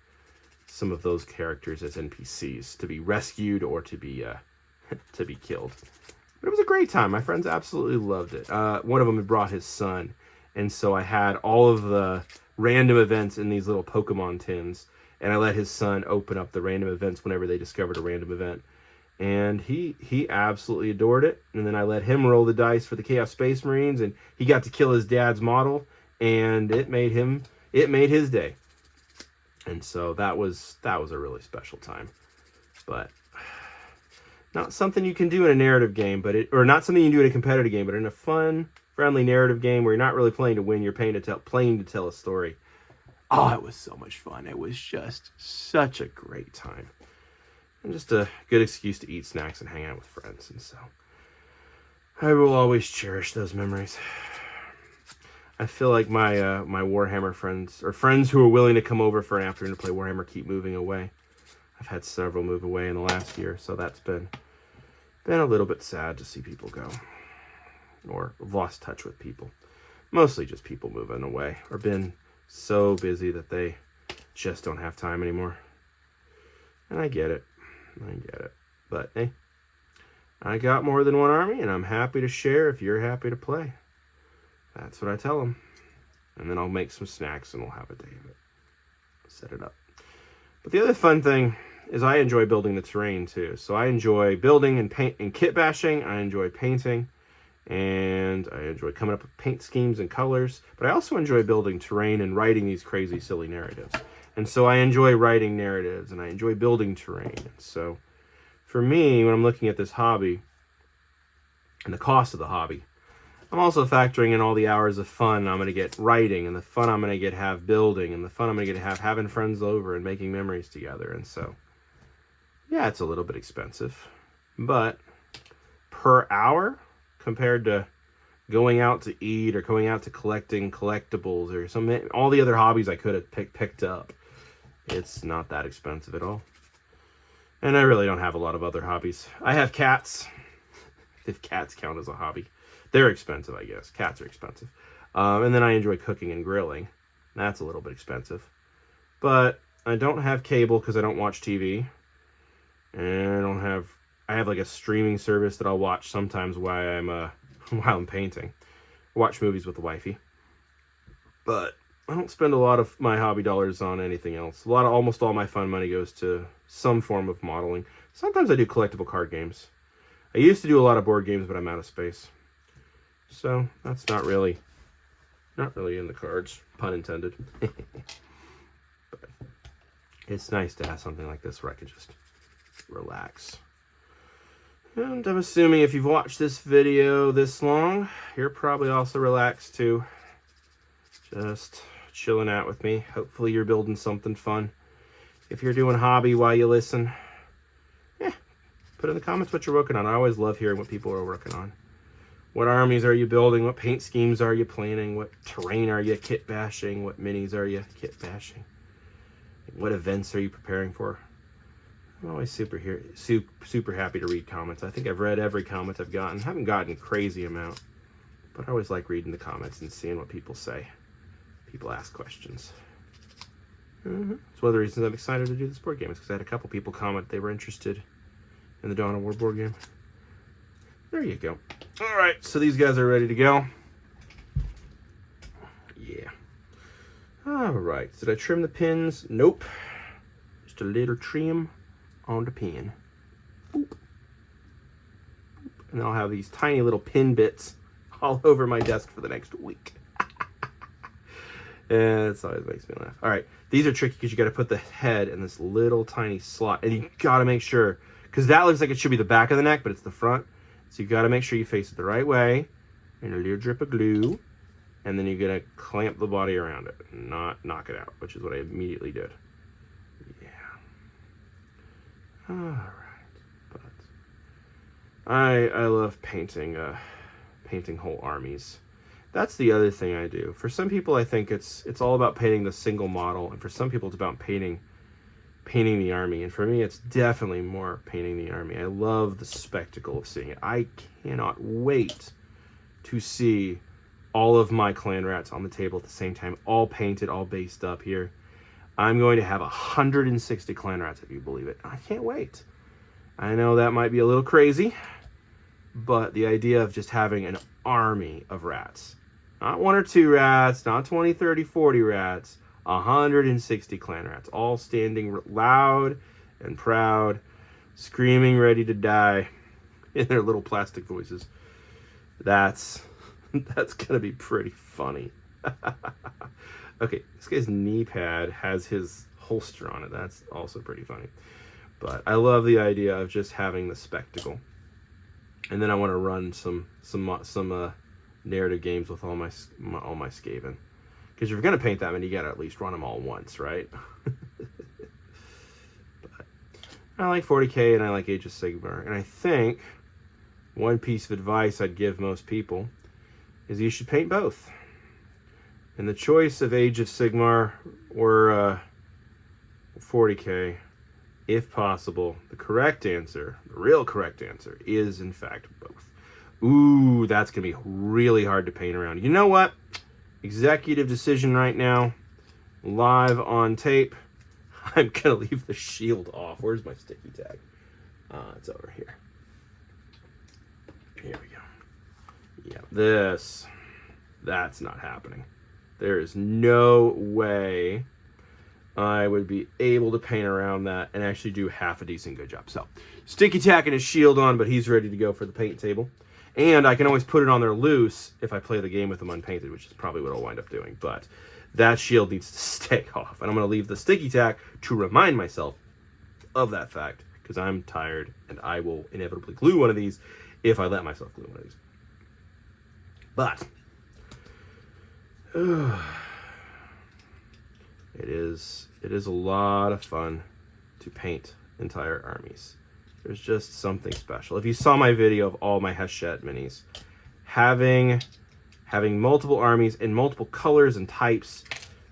some of those characters as NPCs to be rescued or to be killed. But it was a great time. My friends absolutely loved it. One of them had brought his son, and so I had all of the random events in these little Pokemon tins, and I let his son open up the random events whenever they discovered a random event. And he absolutely adored it. And then I let him roll the dice for the Chaos Space Marines, and he got to kill his dad's model, and it made his day. And so that was a really special time. But not something you can do in a narrative game, or not something you can do in a competitive game, but in a fun, friendly narrative game where you're not really playing to win, you're playing to tell a story. Oh, it was so much fun. It was just such a great time. And just a good excuse to eat snacks and hang out with friends. And so I will always cherish those memories. I feel like my Warhammer friends, or friends who are willing to come over for an afternoon to play Warhammer, keep moving away. I've had several move away in the last year, so that's been a little bit sad to see people go. Or lost touch with people. Mostly just people moving away, or been so busy that they just don't have time anymore. And I get it. But hey, I got more than one army, and I'm happy to share if you're happy to play. That's what I tell them. And then I'll make some snacks, and we'll have a day of it. Set it up. But the other fun thing is I enjoy building the terrain too. So I enjoy building and paint and kit bashing. I enjoy painting, and I enjoy coming up with paint schemes and colors. But I also enjoy building terrain and writing these crazy, silly narratives. And so I enjoy writing narratives, and I enjoy building terrain. So for me, when I'm looking at this hobby and the cost of the hobby, I'm also factoring in all the hours of fun I'm going to get writing, and the fun I'm going to get have building, and the fun I'm going to get have having friends over and making memories together. And so, yeah, it's a little bit expensive, but per hour compared to going out to eat or going out to collecting collectibles or all the other hobbies I could have picked up, it's not that expensive at all. And I really don't have a lot of other hobbies. I have cats, if cats count as a hobby. They're expensive, I guess. Cats are expensive. And then I enjoy cooking and grilling. That's a little bit expensive. But I don't have cable because I don't watch TV. And I have like a streaming service that I'll watch sometimes while I'm painting. Watch movies with the wifey. But I don't spend a lot of my hobby dollars on anything else. Almost all my fun money goes to some form of modeling. Sometimes I do collectible card games. I used to do a lot of board games, but I'm out of space. So that's not really in the cards, pun intended. But it's nice to have something like this where I can just relax. And I'm assuming if you've watched this video this long, you're probably also relaxed too. Just chilling out with me. Hopefully you're building something fun. If you're doing hobby while you listen, put in the comments what you're working on. I always love hearing what people are working on. What armies are you building? What paint schemes are you planning? What terrain are you kit bashing? What minis are you kit bashing? What events are you preparing for? I'm always super happy to read comments. I think I've read every comment I've gotten. I haven't gotten a crazy amount, but I always like reading the comments and seeing what people say. People ask questions. It's one of the reasons I'm excited to do this board game. Is because I had a couple people comment they were interested in the Dawn of War board game. There you go. All right, so these guys are ready to go. Yeah. All right, did I trim the pins? Nope. Just a little trim on the pin. Boop. And I'll have these tiny little pin bits all over my desk for the next week. And it always makes me laugh. All right, these are tricky because you got to put the head in this little tiny slot, and you got to make sure, because that looks like it should be the back of the neck, but it's the front. So you've got to make sure you face it the right way, and a little drip of glue, and then you're going to clamp the body around it, and not knock it out, which is what I immediately did. Yeah. All right. But I love painting whole armies. That's the other thing I do. For some people, I think it's all about painting the single model, and for some people, it's about painting the army. And for me, it's definitely more painting the army. I love the spectacle of seeing it. I cannot wait to see all of my clan rats on the table at the same time, all painted, all based up here. I'm going to have 160 clan rats, if you believe it. I can't wait. I know that might be a little crazy, but the idea of just having an army of rats, not 1 or 2 rats, not 20, 30, 40 rats, 160 clan rats, all standing loud and proud, screaming ready to die in their little plastic voices. That's gonna be pretty funny. Okay, this guy's knee pad has his holster on it. That's also pretty funny. But I love the idea of just having the spectacle. And then I want to run some narrative games with all my Skaven. Because if you're going to paint that many, you got to at least run them all once, right? But I like 40K and I like Age of Sigmar. And I think one piece of advice I'd give most people is you should paint both. And the choice of Age of Sigmar or 40K, if possible, the correct answer, the real correct answer, is in fact both. Ooh, that's going to be really hard to paint around. You know what? Executive decision right now, live on tape. I'm going to leave the shield off. Where's my sticky tag? It's over here. Here we go. Yeah, that's not happening. There is no way I would be able to paint around that and actually do half a decent good job. So, sticky tacking his shield on, but he's ready to go for the paint table. And I can always put it on there loose if I play the game with them unpainted, which is probably what I'll wind up doing. But that shield needs to stay off. And I'm going to leave the sticky tack to remind myself of that fact, because I'm tired and I will inevitably glue one of these if I let myself glue one of these. But it is a lot of fun to paint entire armies. There's just something special. If you saw my video of all my Hachette minis, having multiple armies in multiple colors and types,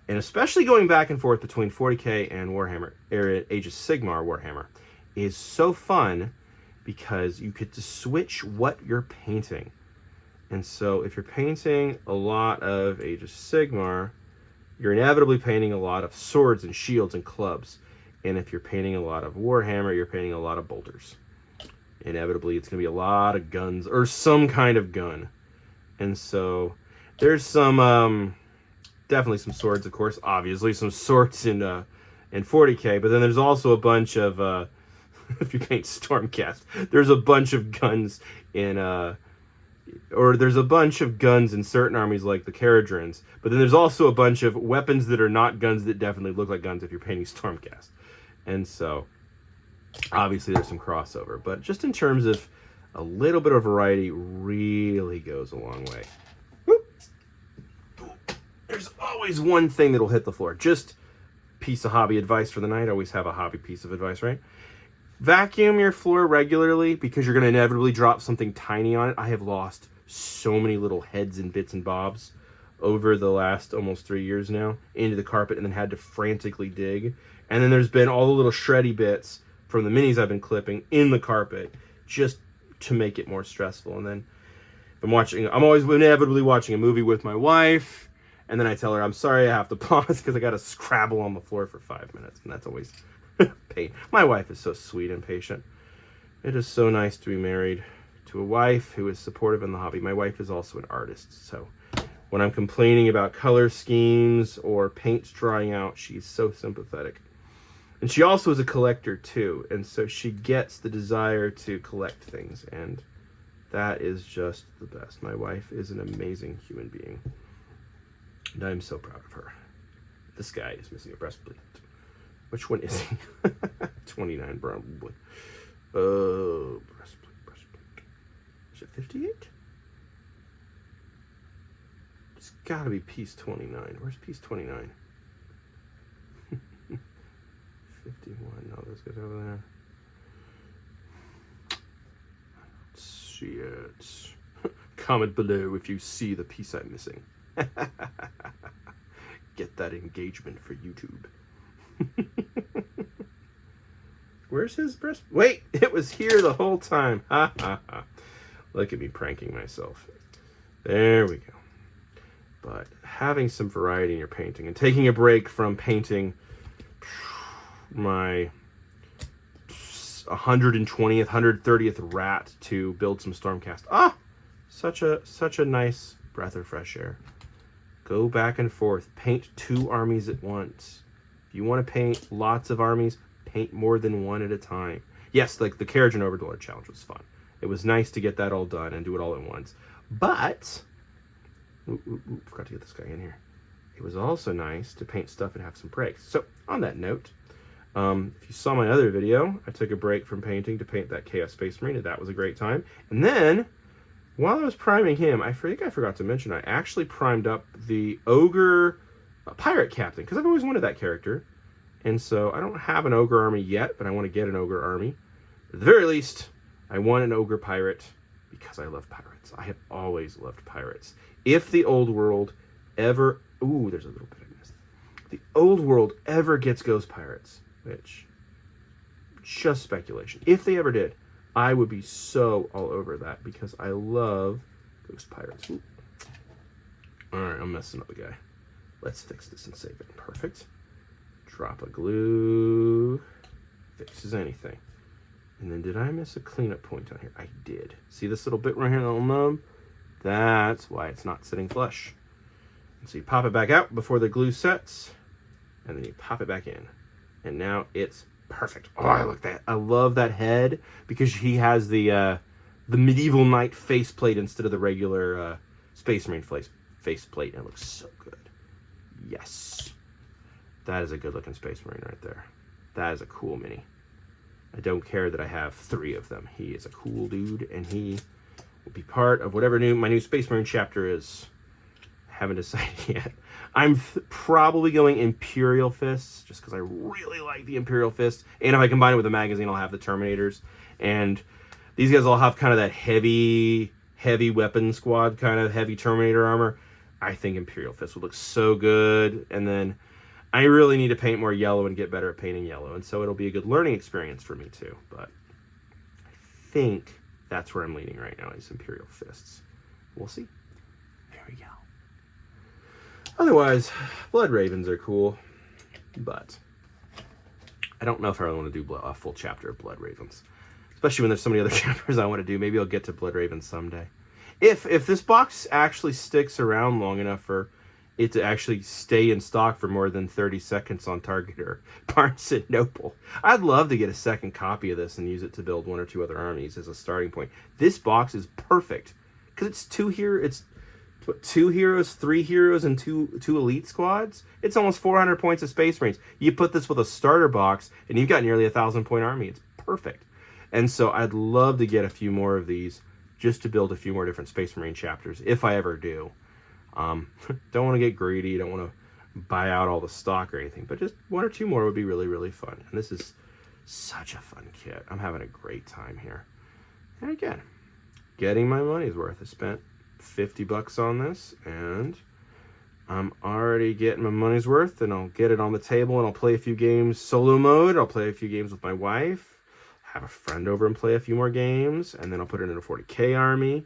and especially going back and forth between 40K and Warhammer, Age of Sigmar Warhammer, is so fun because you get to switch what you're painting. And so if you're painting a lot of Age of Sigmar, you're inevitably painting a lot of swords and shields and clubs. And if you're painting a lot of Warhammer, you're painting a lot of bolters. Inevitably, it's going to be a lot of guns, or some kind of gun. And so there's some, definitely some swords, of course. Obviously, some swords in 40K. But then there's also a bunch of, if you paint Stormcast, there's a bunch of guns in, or there's a bunch of guns in certain armies like the Caradrins. But then there's also a bunch of weapons that are not guns that definitely look like guns if you're painting Stormcast. And so, obviously, there's some crossover. But just in terms of a little bit of variety really goes a long way. Whoop. There's always one thing that'll hit the floor. Just piece of hobby advice for the night. I always have a hobby piece of advice, right? Vacuum your floor regularly because you're going to inevitably drop something tiny on it. I have lost so many little heads and bits and bobs over the last almost 3 years now into the carpet, and then had to frantically dig. And then there's been all the little shreddy bits from the minis I've been clipping in the carpet just to make it more stressful. And then if I'm always inevitably watching a movie with my wife, and then I tell her, I'm sorry, I have to pause because I got to scrabble on the floor for 5 minutes. And that's always pain. My wife is so sweet and patient. It is so nice to be married to a wife who is supportive in the hobby. My wife is also an artist, so when I'm complaining about color schemes or paint drying out, she's so sympathetic. And she also is a collector too, and so she gets the desire to collect things, and that is just the best. My wife is an amazing human being, and I'm so proud of her. This guy is missing a breastplate. Which one is he? 29 probably. Breastplate. Is it 58? It's gotta be piece 29. Where's piece 29? 51. No, those guys over there. I don't see it. Comment below if you see the piece I'm missing. Get that engagement for YouTube. Where's his breast? Wait, it was here the whole time. Ha ha ha. Look at me pranking myself. There we go. But having some variety in your painting and taking a break from painting my 120th, 130th rat to build some Stormcast. Such a nice breath of fresh air. Go back and forth. Paint 2 armies at once. If you want to paint lots of armies, paint more than one at a time. Yes, like the Caradrin Overlord challenge was fun. It was nice to get that all done and do it all at once. But, forgot to get this guy in here. It was also nice to paint stuff and have some breaks. So, on that note, if you saw my other video, I took a break from painting to paint that Chaos Space Marine, and that was a great time. And then, while I was priming him, I think I forgot to mention, I actually primed up the Ogre Pirate Captain, because I've always wanted that character. And so I don't have an Ogre army yet, but I want to get an Ogre army. At the very least, I want an Ogre Pirate because I love pirates. I have always loved pirates. If the old world ever... Ooh, there's a little bit I missed. If the old world ever gets Ghost Pirates, which... just speculation. If they ever did, I would be so all over that because I love Ghost Pirates. Ooh. All right, I'm messing up the guy. Let's fix this and save it. Perfect. Drop a glue. Fixes anything. And then did I miss a cleanup point on here? I did. See this little bit right here, the little nub? That's why it's not sitting flush. And so you pop it back out before the glue sets, and then you pop it back in. And now it's perfect. Oh, I like that. I love that head because he has the medieval knight faceplate instead of the regular Space Marine faceplate. It looks so good. Yes. That is a good looking Space Marine right there. That is a cool mini. I don't care that I have 3 of them. He is a cool dude, and he will be part of whatever my new Space Marine chapter is. I haven't decided yet. I'm probably going Imperial Fists, just because I really like the Imperial Fists. And if I combine it with the magazine, I'll have the Terminators. And these guys all have kind of that heavy weapon squad, kind of heavy Terminator armor. I think Imperial Fists would look so good. And then I really need to paint more yellow and get better at painting yellow. And so it'll be a good learning experience for me too. But I think that's where I'm leaning right now, is Imperial Fists. We'll see. There we go. Otherwise, Blood Ravens are cool. But I don't know if I really want to do a full chapter of Blood Ravens. Especially when there's so many other chapters I want to do. Maybe I'll get to Blood Ravens someday. If this box actually sticks around long enough for it to actually stay in stock for more than 30 seconds on Target or Barnes & Noble. I'd love to get a second copy of this and use it to build 1 or 2 other armies as a starting point. This box is perfect because it's 2 heroes, 3 heroes, and two elite squads. It's almost 400 points of Space Marines. You put this with a starter box and you've got nearly 1,000 point army. It's perfect. And so I'd love to get a few more of these just to build a few more different Space Marine chapters if I ever do. Don't want to get greedy, don't want to buy out all the stock or anything, but just 1 or 2 more would be really, really fun. And this is such a fun kit. I'm having a great time here. And again, getting my money's worth. I spent $50 on this, and I'm already getting my money's worth, and I'll get it on the table, and I'll play a few games solo mode. I'll play a few games with my wife, have a friend over and play a few more games, and then I'll put it in a 40k army,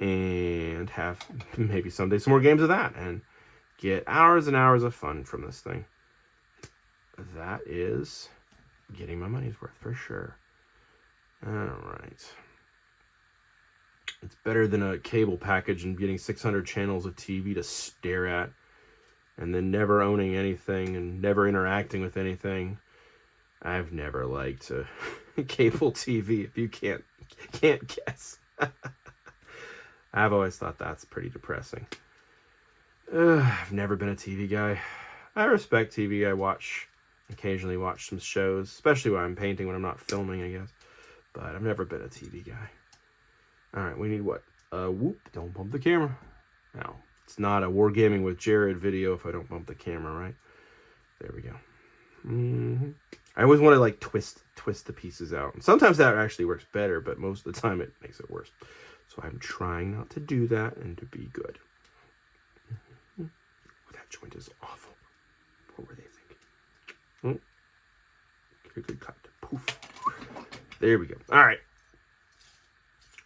and have maybe someday some more games of that and get hours and hours of fun from this thing. That is getting my money's worth for sure. All right. It's better than a cable package and getting 600 channels of TV to stare at and then never owning anything and never interacting with anything. I've never liked cable TV, if you can't guess. I've always thought that's pretty depressing. I've never been a TV guy. I respect TV. I occasionally watch some shows, especially when I'm painting, when I'm not filming, I guess. But I've never been a TV guy. All right, we need what? Whoop, don't bump the camera. Now, it's not a Wargaming with Jared video if I don't bump the camera, right? There we go. I always want to like twist the pieces out. And sometimes that actually works better, but most of the time it makes it worse. So I'm trying not to do that and to be good. Oh, that joint is awful. What were they thinking? Oh, good cut. Poof. There we go. All right.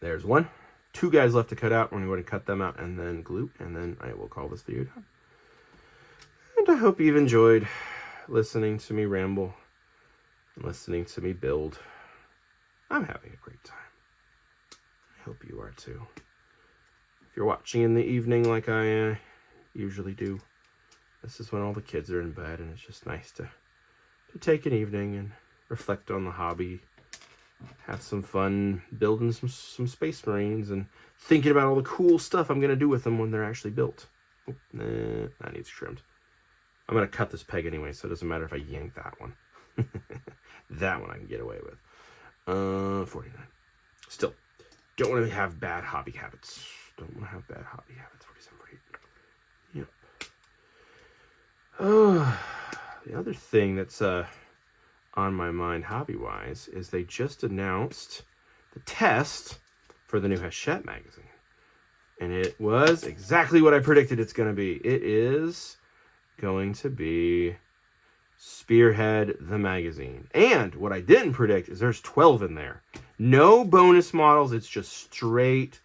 There's 1. 2 guys left to cut out. I'm going to cut them out and then glue, and then I will call this video done. And I hope you've enjoyed listening to me ramble and listening to me build. I'm having a great time. I hope you are too. If you're watching in the evening like I usually do, this is when all the kids are in bed, and it's just nice to take an evening and reflect on the hobby, have some fun building some Space Marines and thinking about all the cool stuff I'm going to do with them when they're actually built. Oh, nah, that needs trimmed. I'm going to cut this peg anyway, so it doesn't matter if I yank that one. That one I can get away with. 49. Still, don't want to have bad hobby habits. Don't want to have bad hobby habits. 47, 48. Yep. Oh, the other thing that's on my mind hobby-wise is they just announced the test for the new Hachette magazine. And it was exactly what I predicted it's going to be. It is going to be Spearhead the magazine. And what I didn't predict is there's 12 in there. No bonus models. It's just straight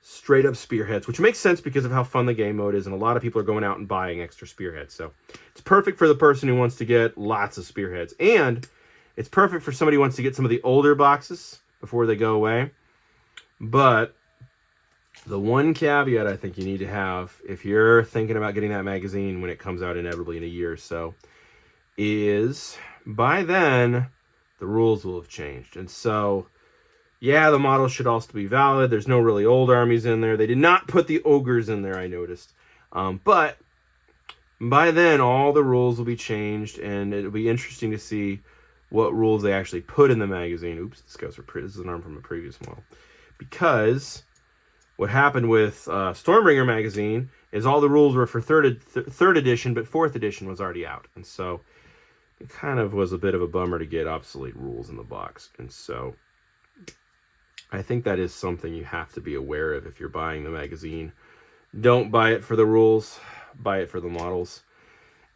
straight up spearheads, which makes sense because of how fun the game mode is, and a lot of people are going out and buying extra spearheads. So it's perfect for the person who wants to get lots of spearheads, and it's perfect for somebody who wants to get some of the older boxes before they go away. But the one caveat I think you need to have if you're thinking about getting that magazine when it comes out inevitably in a year or so is by then the rules will have changed. And so yeah, the models should also be valid. There's no really old armies in there. They did not put the ogres in there, I noticed. But by then, all the rules will be changed, and it'll be interesting to see what rules they actually put in the magazine. Oops, this is an arm from a previous model. Because what happened with Stormbringer magazine is all the rules were for third edition, but 4th edition was already out. And so it kind of was a bit of a bummer to get obsolete rules in the box. And so I think that is something you have to be aware of if you're buying the magazine. Don't buy it for the rules, buy it for the models.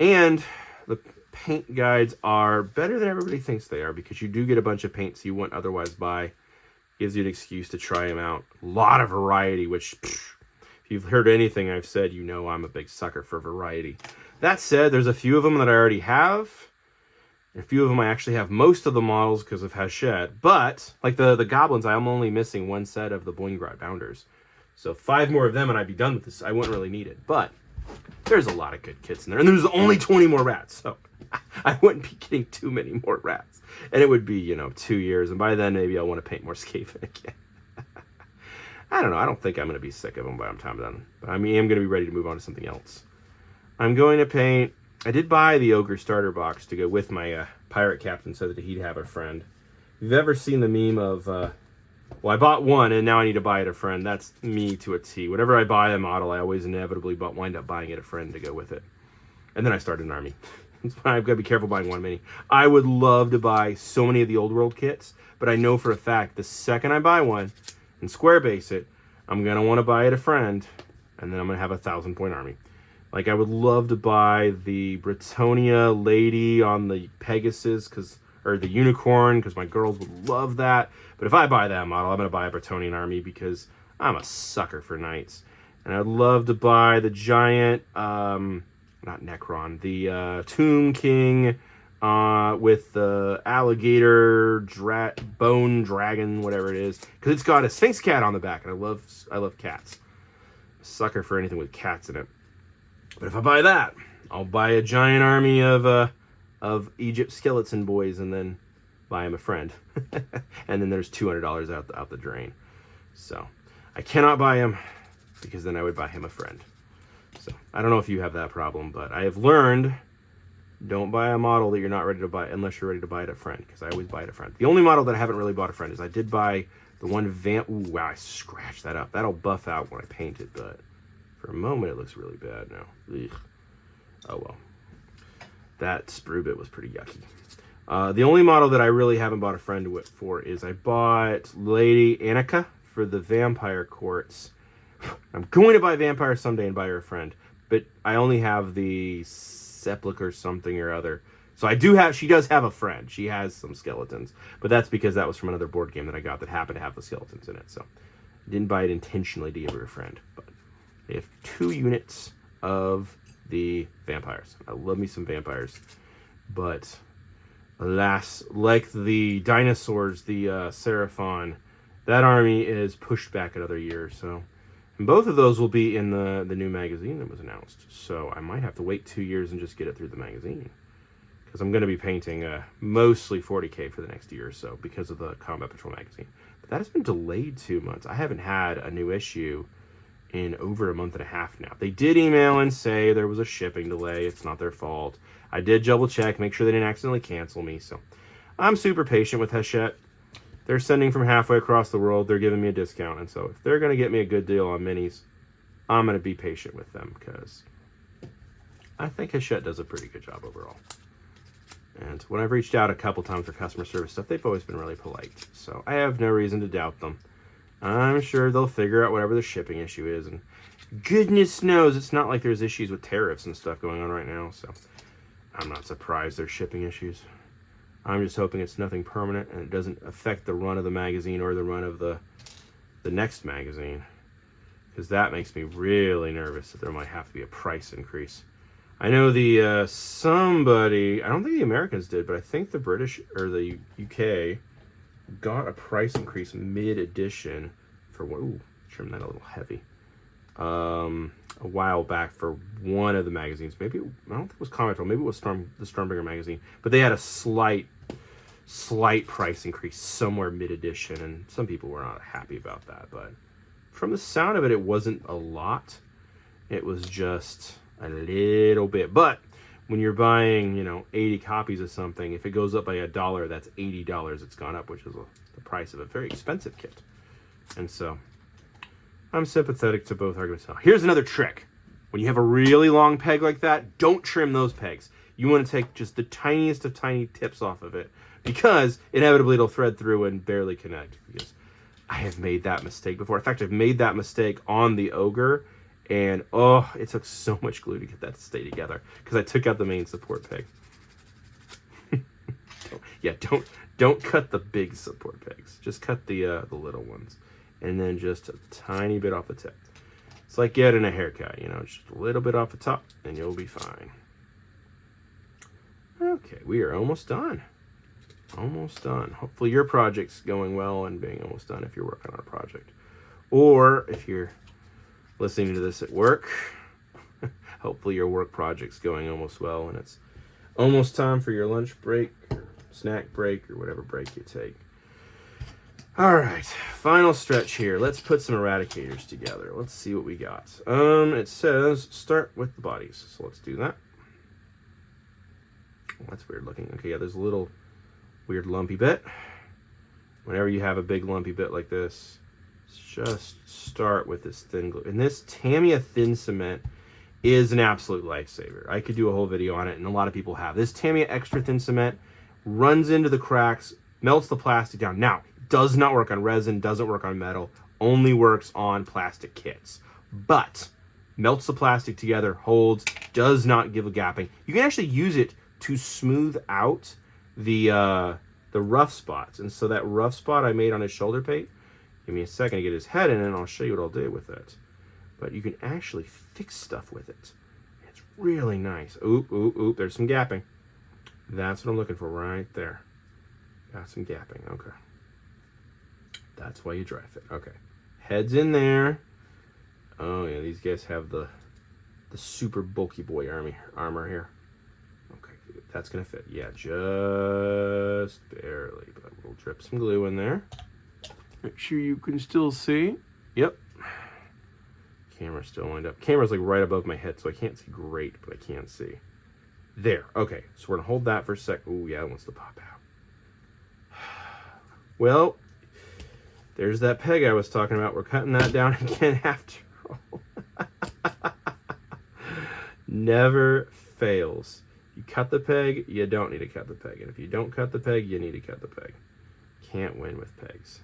And the paint guides are better than everybody thinks they are because you do get a bunch of paints you wouldn't otherwise buy. Gives you an excuse to try them out. A lot of variety, which if you've heard anything I've said, you know I'm a big sucker for variety. That said, there's a few of them that I already have. A few of them I actually have most of the models because of Hachette. But, like the goblins, I'm only missing one set of the Boingrad Bounders. So 5 more of them and I'd be done with this. I wouldn't really need it. But there's a lot of good kits in there. And there's only 20 more rats. So I wouldn't be getting too many more rats. And it would be, 2 years. And by then, maybe I'll want to paint more Skaven again. I don't know. I don't think I'm going to be sick of them by the time I'm done. But I am going to be ready to move on to something else. I'm going to paint... I did buy the Ogre starter box to go with my pirate captain so that he'd have a friend. If you've ever seen the meme of, well, I bought one and now I need to buy it a friend. That's me to a T. Whenever I buy a model, I always inevitably wind up buying it a friend to go with it. And then I started an army. I've got to be careful buying one mini. I would love to buy so many of the old world kits, but I know for a fact the second I buy one and square base it, I'm going to want to buy it a friend, and then I'm going to have a 1,000-point army. Like, I would love to buy the Britonia lady on the Pegasus, or the unicorn, because my girls would love that. But if I buy that model, I'm going to buy a Britonian army because I'm a sucker for knights. And I'd love to buy the giant, not Necron, the Tomb King with the alligator, bone dragon, whatever it is. Because it's got a Sphinx cat on the back, and I love cats. Sucker for anything with cats in it. But if I buy that, I'll buy a giant army of Egypt skeleton boys and then buy him a friend. And then there's $200 out the drain. So I cannot buy him because then I would buy him a friend. So I don't know if you have that problem, but I have learned don't buy a model that you're not ready to buy unless you're ready to buy it a friend, because I always buy it a friend. The only model that I haven't really bought a friend is I did buy the one Ooh, wow, I scratched that up. That'll buff out when I paint it, but for a moment it looks really bad now. Ugh. Oh well. That sprue bit was pretty yucky. The only model that I really haven't bought a friend for is I bought Lady Annika for the Vampire Courts. I'm going to buy Vampire someday and buy her a friend, but I only have the Sepulchre something or other. So she does have a friend. She has some skeletons, but that's because that was from another board game that I got that happened to have the skeletons in it. So I didn't buy it intentionally to give her a friend, but they have 2 units of the vampires. I love me some vampires, but alas, like the dinosaurs, the Seraphon, that army is pushed back another year or so. And both of those will be in the new magazine that was announced. So I might have to wait 2 years and just get it through the magazine, because I'm going to be painting mostly 40K for the next year or so because of the Combat Patrol magazine. But that has been delayed 2 months. I haven't had a new issue in over a month and a half now. They did email and say there was a shipping delay. It's not their fault. I did double check, make sure they didn't accidentally cancel me. So I'm super patient with Hachette. They're sending from halfway across the world. They're giving me a discount. And so if they're going to get me a good deal on minis, I'm going to be patient with them, because I think Hachette does a pretty good job overall. And when I've reached out a couple times for customer service stuff, they've always been really polite. So I have no reason to doubt them. I'm sure they'll figure out whatever the shipping issue is. And goodness knows it's not like there's issues with tariffs and stuff going on right now. So I'm not surprised there's shipping issues. I'm just hoping it's nothing permanent and it doesn't affect the run of the magazine or the run of the next magazine. because that makes me really nervous that there might have to be a price increase. I know the somebody, I don't think the Americans did, but I think the British or the UK got a price increase mid-edition for what? Ooh, trim that a little heavy. A while back for one of the magazines. Maybe, I don't think it was Comic Maybe it was the Stormbringer magazine. But they had a slight price increase somewhere mid-edition, and some people were not happy about that. But from the sound of it, it wasn't a lot. It was just a little bit. But when you're buying, 80 copies of something, if it goes up by $1, that's $80 it's gone up, which is the price of a very expensive kit. And so I'm sympathetic to both arguments. Now, here's another trick. When you have a really long peg like that, don't trim those pegs. You want to take just the tiniest of tiny tips off of it, because inevitably it'll thread through and barely connect. Because I have made that mistake before. In fact, I've made that mistake on the Ogre, and it took so much glue to get that to stay together, because I took out the main support peg. Yeah, don't cut the big support pegs. Just cut the little ones. And then just a tiny bit off the tip. It's like getting a haircut, just a little bit off the top, and you'll be fine. Okay, we are almost done. Almost done. Hopefully your project's going well and being almost done if you're working on a project. Or if you're listening to this at work, hopefully your work project's going almost well and it's almost time for your lunch break, or snack break, or whatever break you take. All right, final stretch here. Let's put some eradicators together. Let's see what we got. It says start with the bodies, so let's do that. Oh, that's weird looking. Okay, yeah, there's a little weird lumpy bit. Whenever you have a big lumpy bit like this, just start with this thin glue. And this Tamiya thin cement is an absolute lifesaver. I could do a whole video on it, and a lot of people have. This Tamiya extra thin cement runs into the cracks, melts the plastic down. Now, does not work on resin, doesn't work on metal, only works on plastic kits. But melts the plastic together, holds, does not give a gapping. You can actually use it to smooth out the rough spots. And so that rough spot I made on his shoulder plate, give me a second to get his head in and I'll show you what I'll do with it. But you can actually fix stuff with it. It's really nice. Oop, there's some gapping. That's what I'm looking for right there. Got some gapping, okay. That's why you dry fit. Okay. Head's in there. Oh, yeah, these guys have the super bulky boy armor here. Okay, that's going to fit. Yeah, just barely. But we'll drip some glue in there. Make sure you can still see. Yep. Camera's still lined up. Camera's like right above my head, so I can't see great, but I can see. There. Okay, so we're going to hold that for a sec. Oh, yeah, it wants to pop out. Well, there's that peg I was talking about. We're cutting that down again after all. Never fails. You cut the peg, you don't need to cut the peg. And if you don't cut the peg, you need to cut the peg. Can't win with pegs.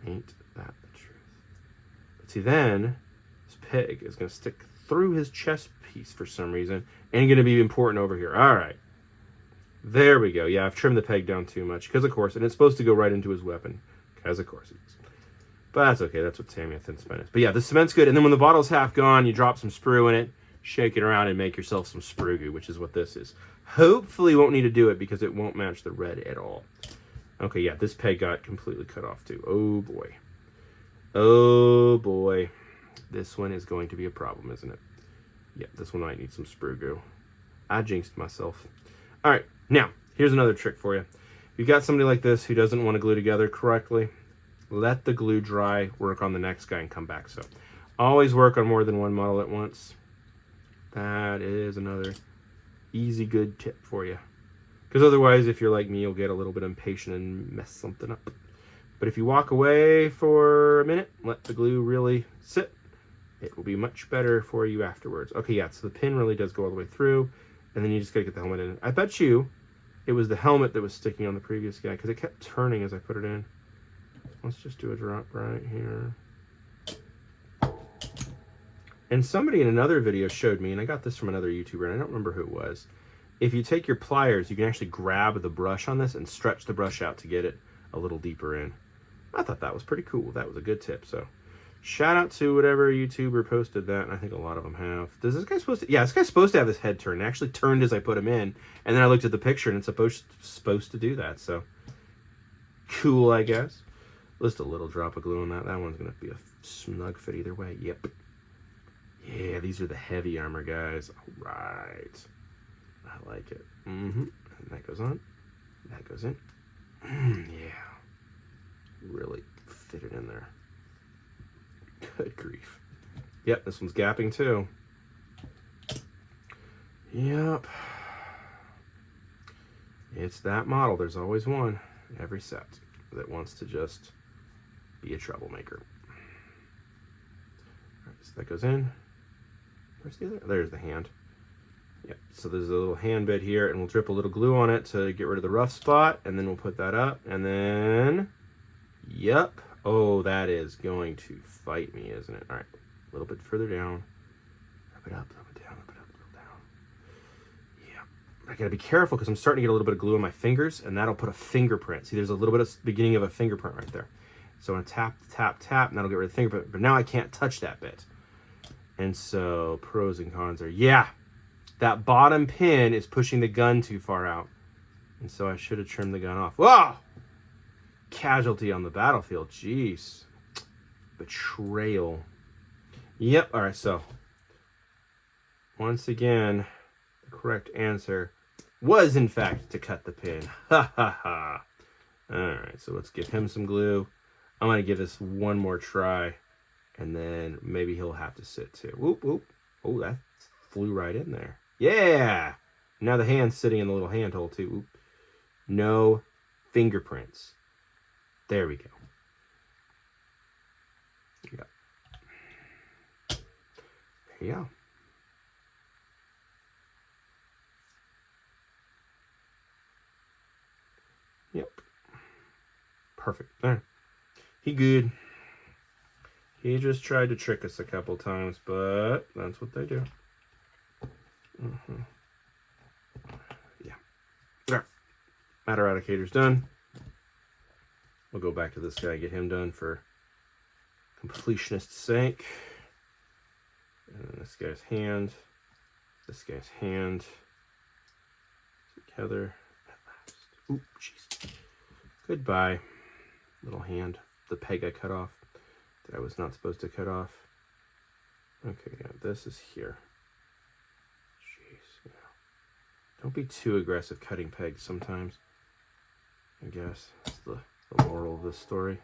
Ain't that the truth? But see, then this peg is going to stick through his chest piece for some reason and going to be important over here. All right. There we go. Yeah, I've trimmed the peg down too much because, of course, and it's supposed to go right into his weapon. Because, of course, it is. But that's okay. That's what Tamiya thin cement is. But yeah, the cement's good. And then when the bottle's half gone, you drop some sprue in it, shake it around, and make yourself some sprue goo, which is what this is. Hopefully you won't need to do it because it won't match the red at all. Okay, yeah, this peg got completely cut off too. Oh, boy. Oh, boy. This one is going to be a problem, isn't it? Yeah, this one might need some sprue goo. I jinxed myself. All right, now, here's another trick for you. If you've got somebody like this who doesn't want to glue together correctly, let the glue dry, work on the next guy, and come back. So always work on more than one model at once. That is another easy, good tip for you. Because otherwise, if you're like me, you'll get a little bit impatient and mess something up. But if you walk away for a minute, let the glue really sit, it will be much better for you afterwards. Okay, yeah, so the pin really does go all the way through, and then you just gotta get the helmet in. I bet you it was the helmet that was sticking on the previous guy, because it kept turning as I put it in. Let's just do a drop right here. And somebody in another video showed me, and I got this from another YouTuber, and I don't remember who it was. If you take your pliers, you can actually grab the brush on this and stretch the brush out to get it a little deeper in. I thought that was pretty cool. That was a good tip, so Shout out to whatever YouTuber posted that, and I think a lot of them have. Does this guy supposed to... Yeah, this guy's supposed to have his head turned. It actually turned as I put him in, and then I looked at the picture, and it's supposed to do that, so... Cool, I guess. Just a little drop of glue on that. That one's going to be a snug fit either way. Yep. Yeah, these are the heavy armor guys. All right. I like it. Mm-hmm. And that goes on. That goes in. Yeah. Really fit it in there. Good grief. Yep, this one's gapping too. Yep. It's that model. There's always one in every set that wants to just be a troublemaker. All right, so that goes in. Where's the other? There's the hand. Yep, so there's a little hand bit here, and we'll drip a little glue on it to get rid of the rough spot, and then we'll put that up, and then... Yep. Oh, that is going to fight me, isn't it? All right, a little bit further down. Rub it up, rub it down, rub it up, rub it down. Yeah. I gotta be careful because I'm starting to get a little bit of glue on my fingers, and that'll put a fingerprint. See, there's a little bit of beginning of a fingerprint right there. So I'm gonna tap, tap, tap, and that'll get rid of the fingerprint. But now I can't touch that bit. And so pros and cons are, yeah, that bottom pin is pushing the gun too far out. And so I should have trimmed the gun off. Whoa! Casualty on the battlefield. Jeez. Betrayal. Yep. All right. So once again, the correct answer was in fact to cut the pin. Ha ha ha. All right. So let's give him some glue. I'm going to give this one more try, and then maybe he'll have to sit too. Whoop, whoop. Oh, that flew right in there. Yeah. Now the hand's sitting in the little handhold too. Whoop. No fingerprints. There we go. Yeah. There you go. Yep. Perfect. There. He good. He just tried to trick us a couple times, but that's what they do. Yeah. All right. Matter eradicator's done. We'll go back to this guy, get him done for completionist's sake. And then this guy's hand. This guy's hand. Together at last. Oop, jeez. Goodbye. Little hand. The peg I cut off that I was not supposed to cut off. Okay, yeah, this is here. Jeez, yeah. Don't be too aggressive cutting pegs sometimes. I guess that's the moral of this story.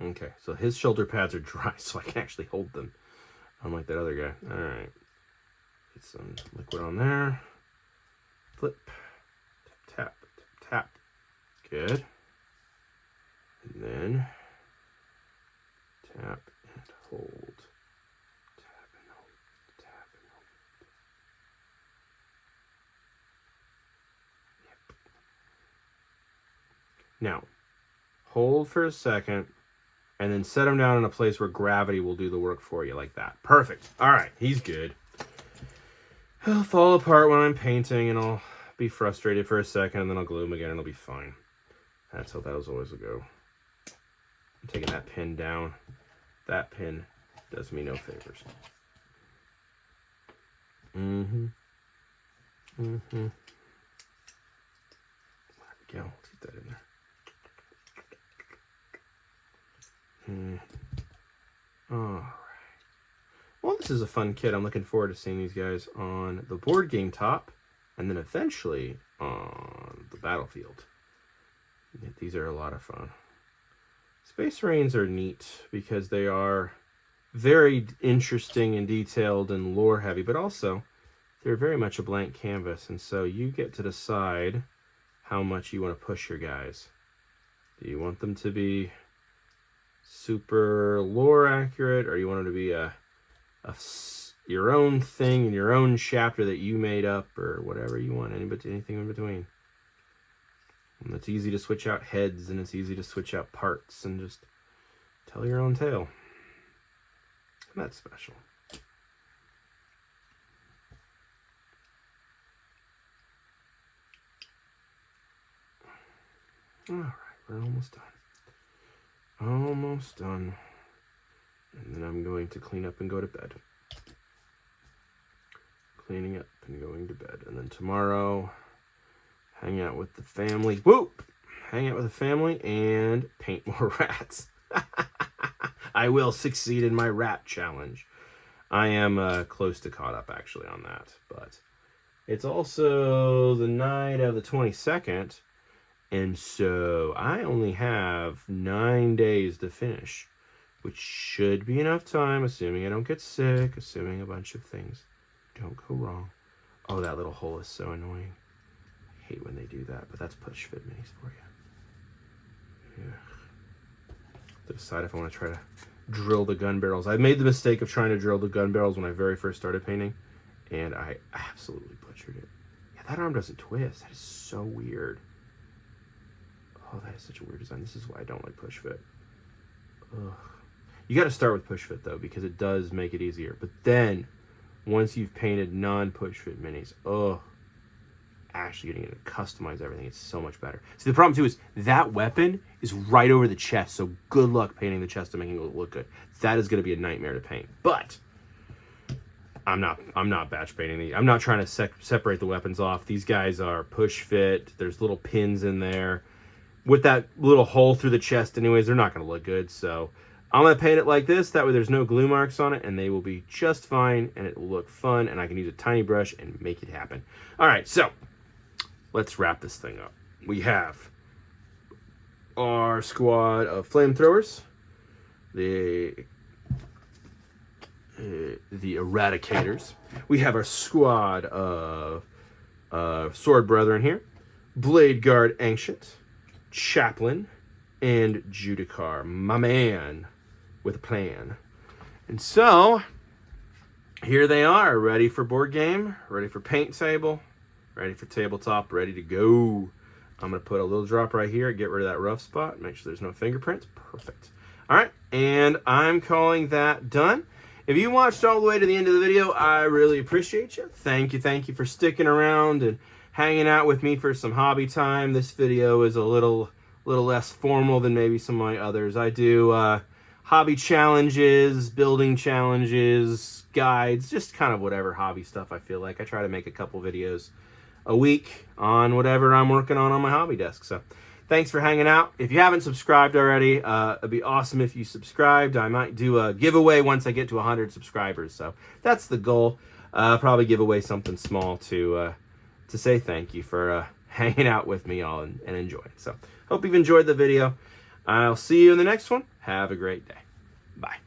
Okay, so his shoulder pads are dry, so I can actually hold them, unlike that other guy. All right, get some liquid on there. Flip, tap, tap, tap, tap. Good. And then tap and hold. Now, hold for a second, and then set him down in a place where gravity will do the work for you, like that. Perfect. All right, he's good. He'll fall apart when I'm painting, and I'll be frustrated for a second, and then I'll glue him again, and it'll be fine. That's how that was always a go. I'm taking that pin down. That pin does me no favors. There we go. Let's get that in there. All right. Well, this is a fun kit. I'm looking forward to seeing these guys on the board game top, and then eventually on the battlefield. These are a lot of fun. Space Marines are neat because they are very interesting and detailed and lore heavy, but also they're very much a blank canvas, and so you get to decide how much you want to push your guys. Do you want them to be super lore accurate, or you want it to be your own thing in your own chapter that you made up, or whatever you want, anything in between. And it's easy to switch out heads, and it's easy to switch out parts, and just tell your own tale. And that's special. All right, we're almost done. Almost done. And then I'm going to clean up and go to bed. Cleaning up and going to bed. And then tomorrow, hang out with the family. Whoop! Hang out with the family and paint more rats. I will succeed in my rat challenge. I am close to caught up, actually, on that. But it's also the night of the 22nd. And so I only have 9 days to finish, which should be enough time, assuming I don't get sick, assuming a bunch of things don't go wrong. Oh, that little hole is so annoying. I hate when they do that, but that's push fit minis for you. Yeah. To decide if I want to try to drill the gun barrels. I made the mistake of trying to drill the gun barrels when I very first started painting, and I absolutely butchered it. Yeah, that arm doesn't twist. That is so weird. Oh, that is such a weird design. This is why I don't like push fit. Ugh. You got to start with push fit though, because it does make it easier. But then, once you've painted non-push fit minis, actually getting to customize everything, it's so much better. See, the problem too is that weapon is right over the chest, so good luck painting the chest and making it look good. That is going to be a nightmare to paint. But I'm not batch painting these. I'm not trying to separate the weapons off. These guys are push fit. There's little pins in there. With that little hole through the chest anyways, they're not going to look good. So I'm going to paint it like this. That way there's no glue marks on it, and they will be just fine, and it will look fun, and I can use a tiny brush and make it happen. All right, so let's wrap this thing up. We have our squad of flamethrowers, the eradicators. We have our squad of sword brethren here, blade guard ancient, chaplain, and Judicar, my man with a plan. And so here they are, ready for board game, ready for paint table, ready for tabletop, ready to go. I'm going to put a little drop right here, get rid of that rough spot, make sure there's no fingerprints. Perfect. All right, and I'm calling that done. If you watched all the way to the end of the video, I really appreciate you. Thank you for sticking around and hanging out with me for some hobby time. This video is a little less formal than maybe some of my others. I do hobby challenges, building challenges, guides, just kind of whatever hobby stuff I feel like. I try to make a couple videos a week on whatever I'm working on my hobby desk. So thanks for hanging out. If you haven't subscribed already, it'd be awesome if you subscribed. I might do a giveaway once I get to 100 subscribers. So that's the goal. Probably give away something small to say thank you for hanging out with me all and enjoying. So hope you've enjoyed the video. I'll see you in the next one. Have a great day. Bye.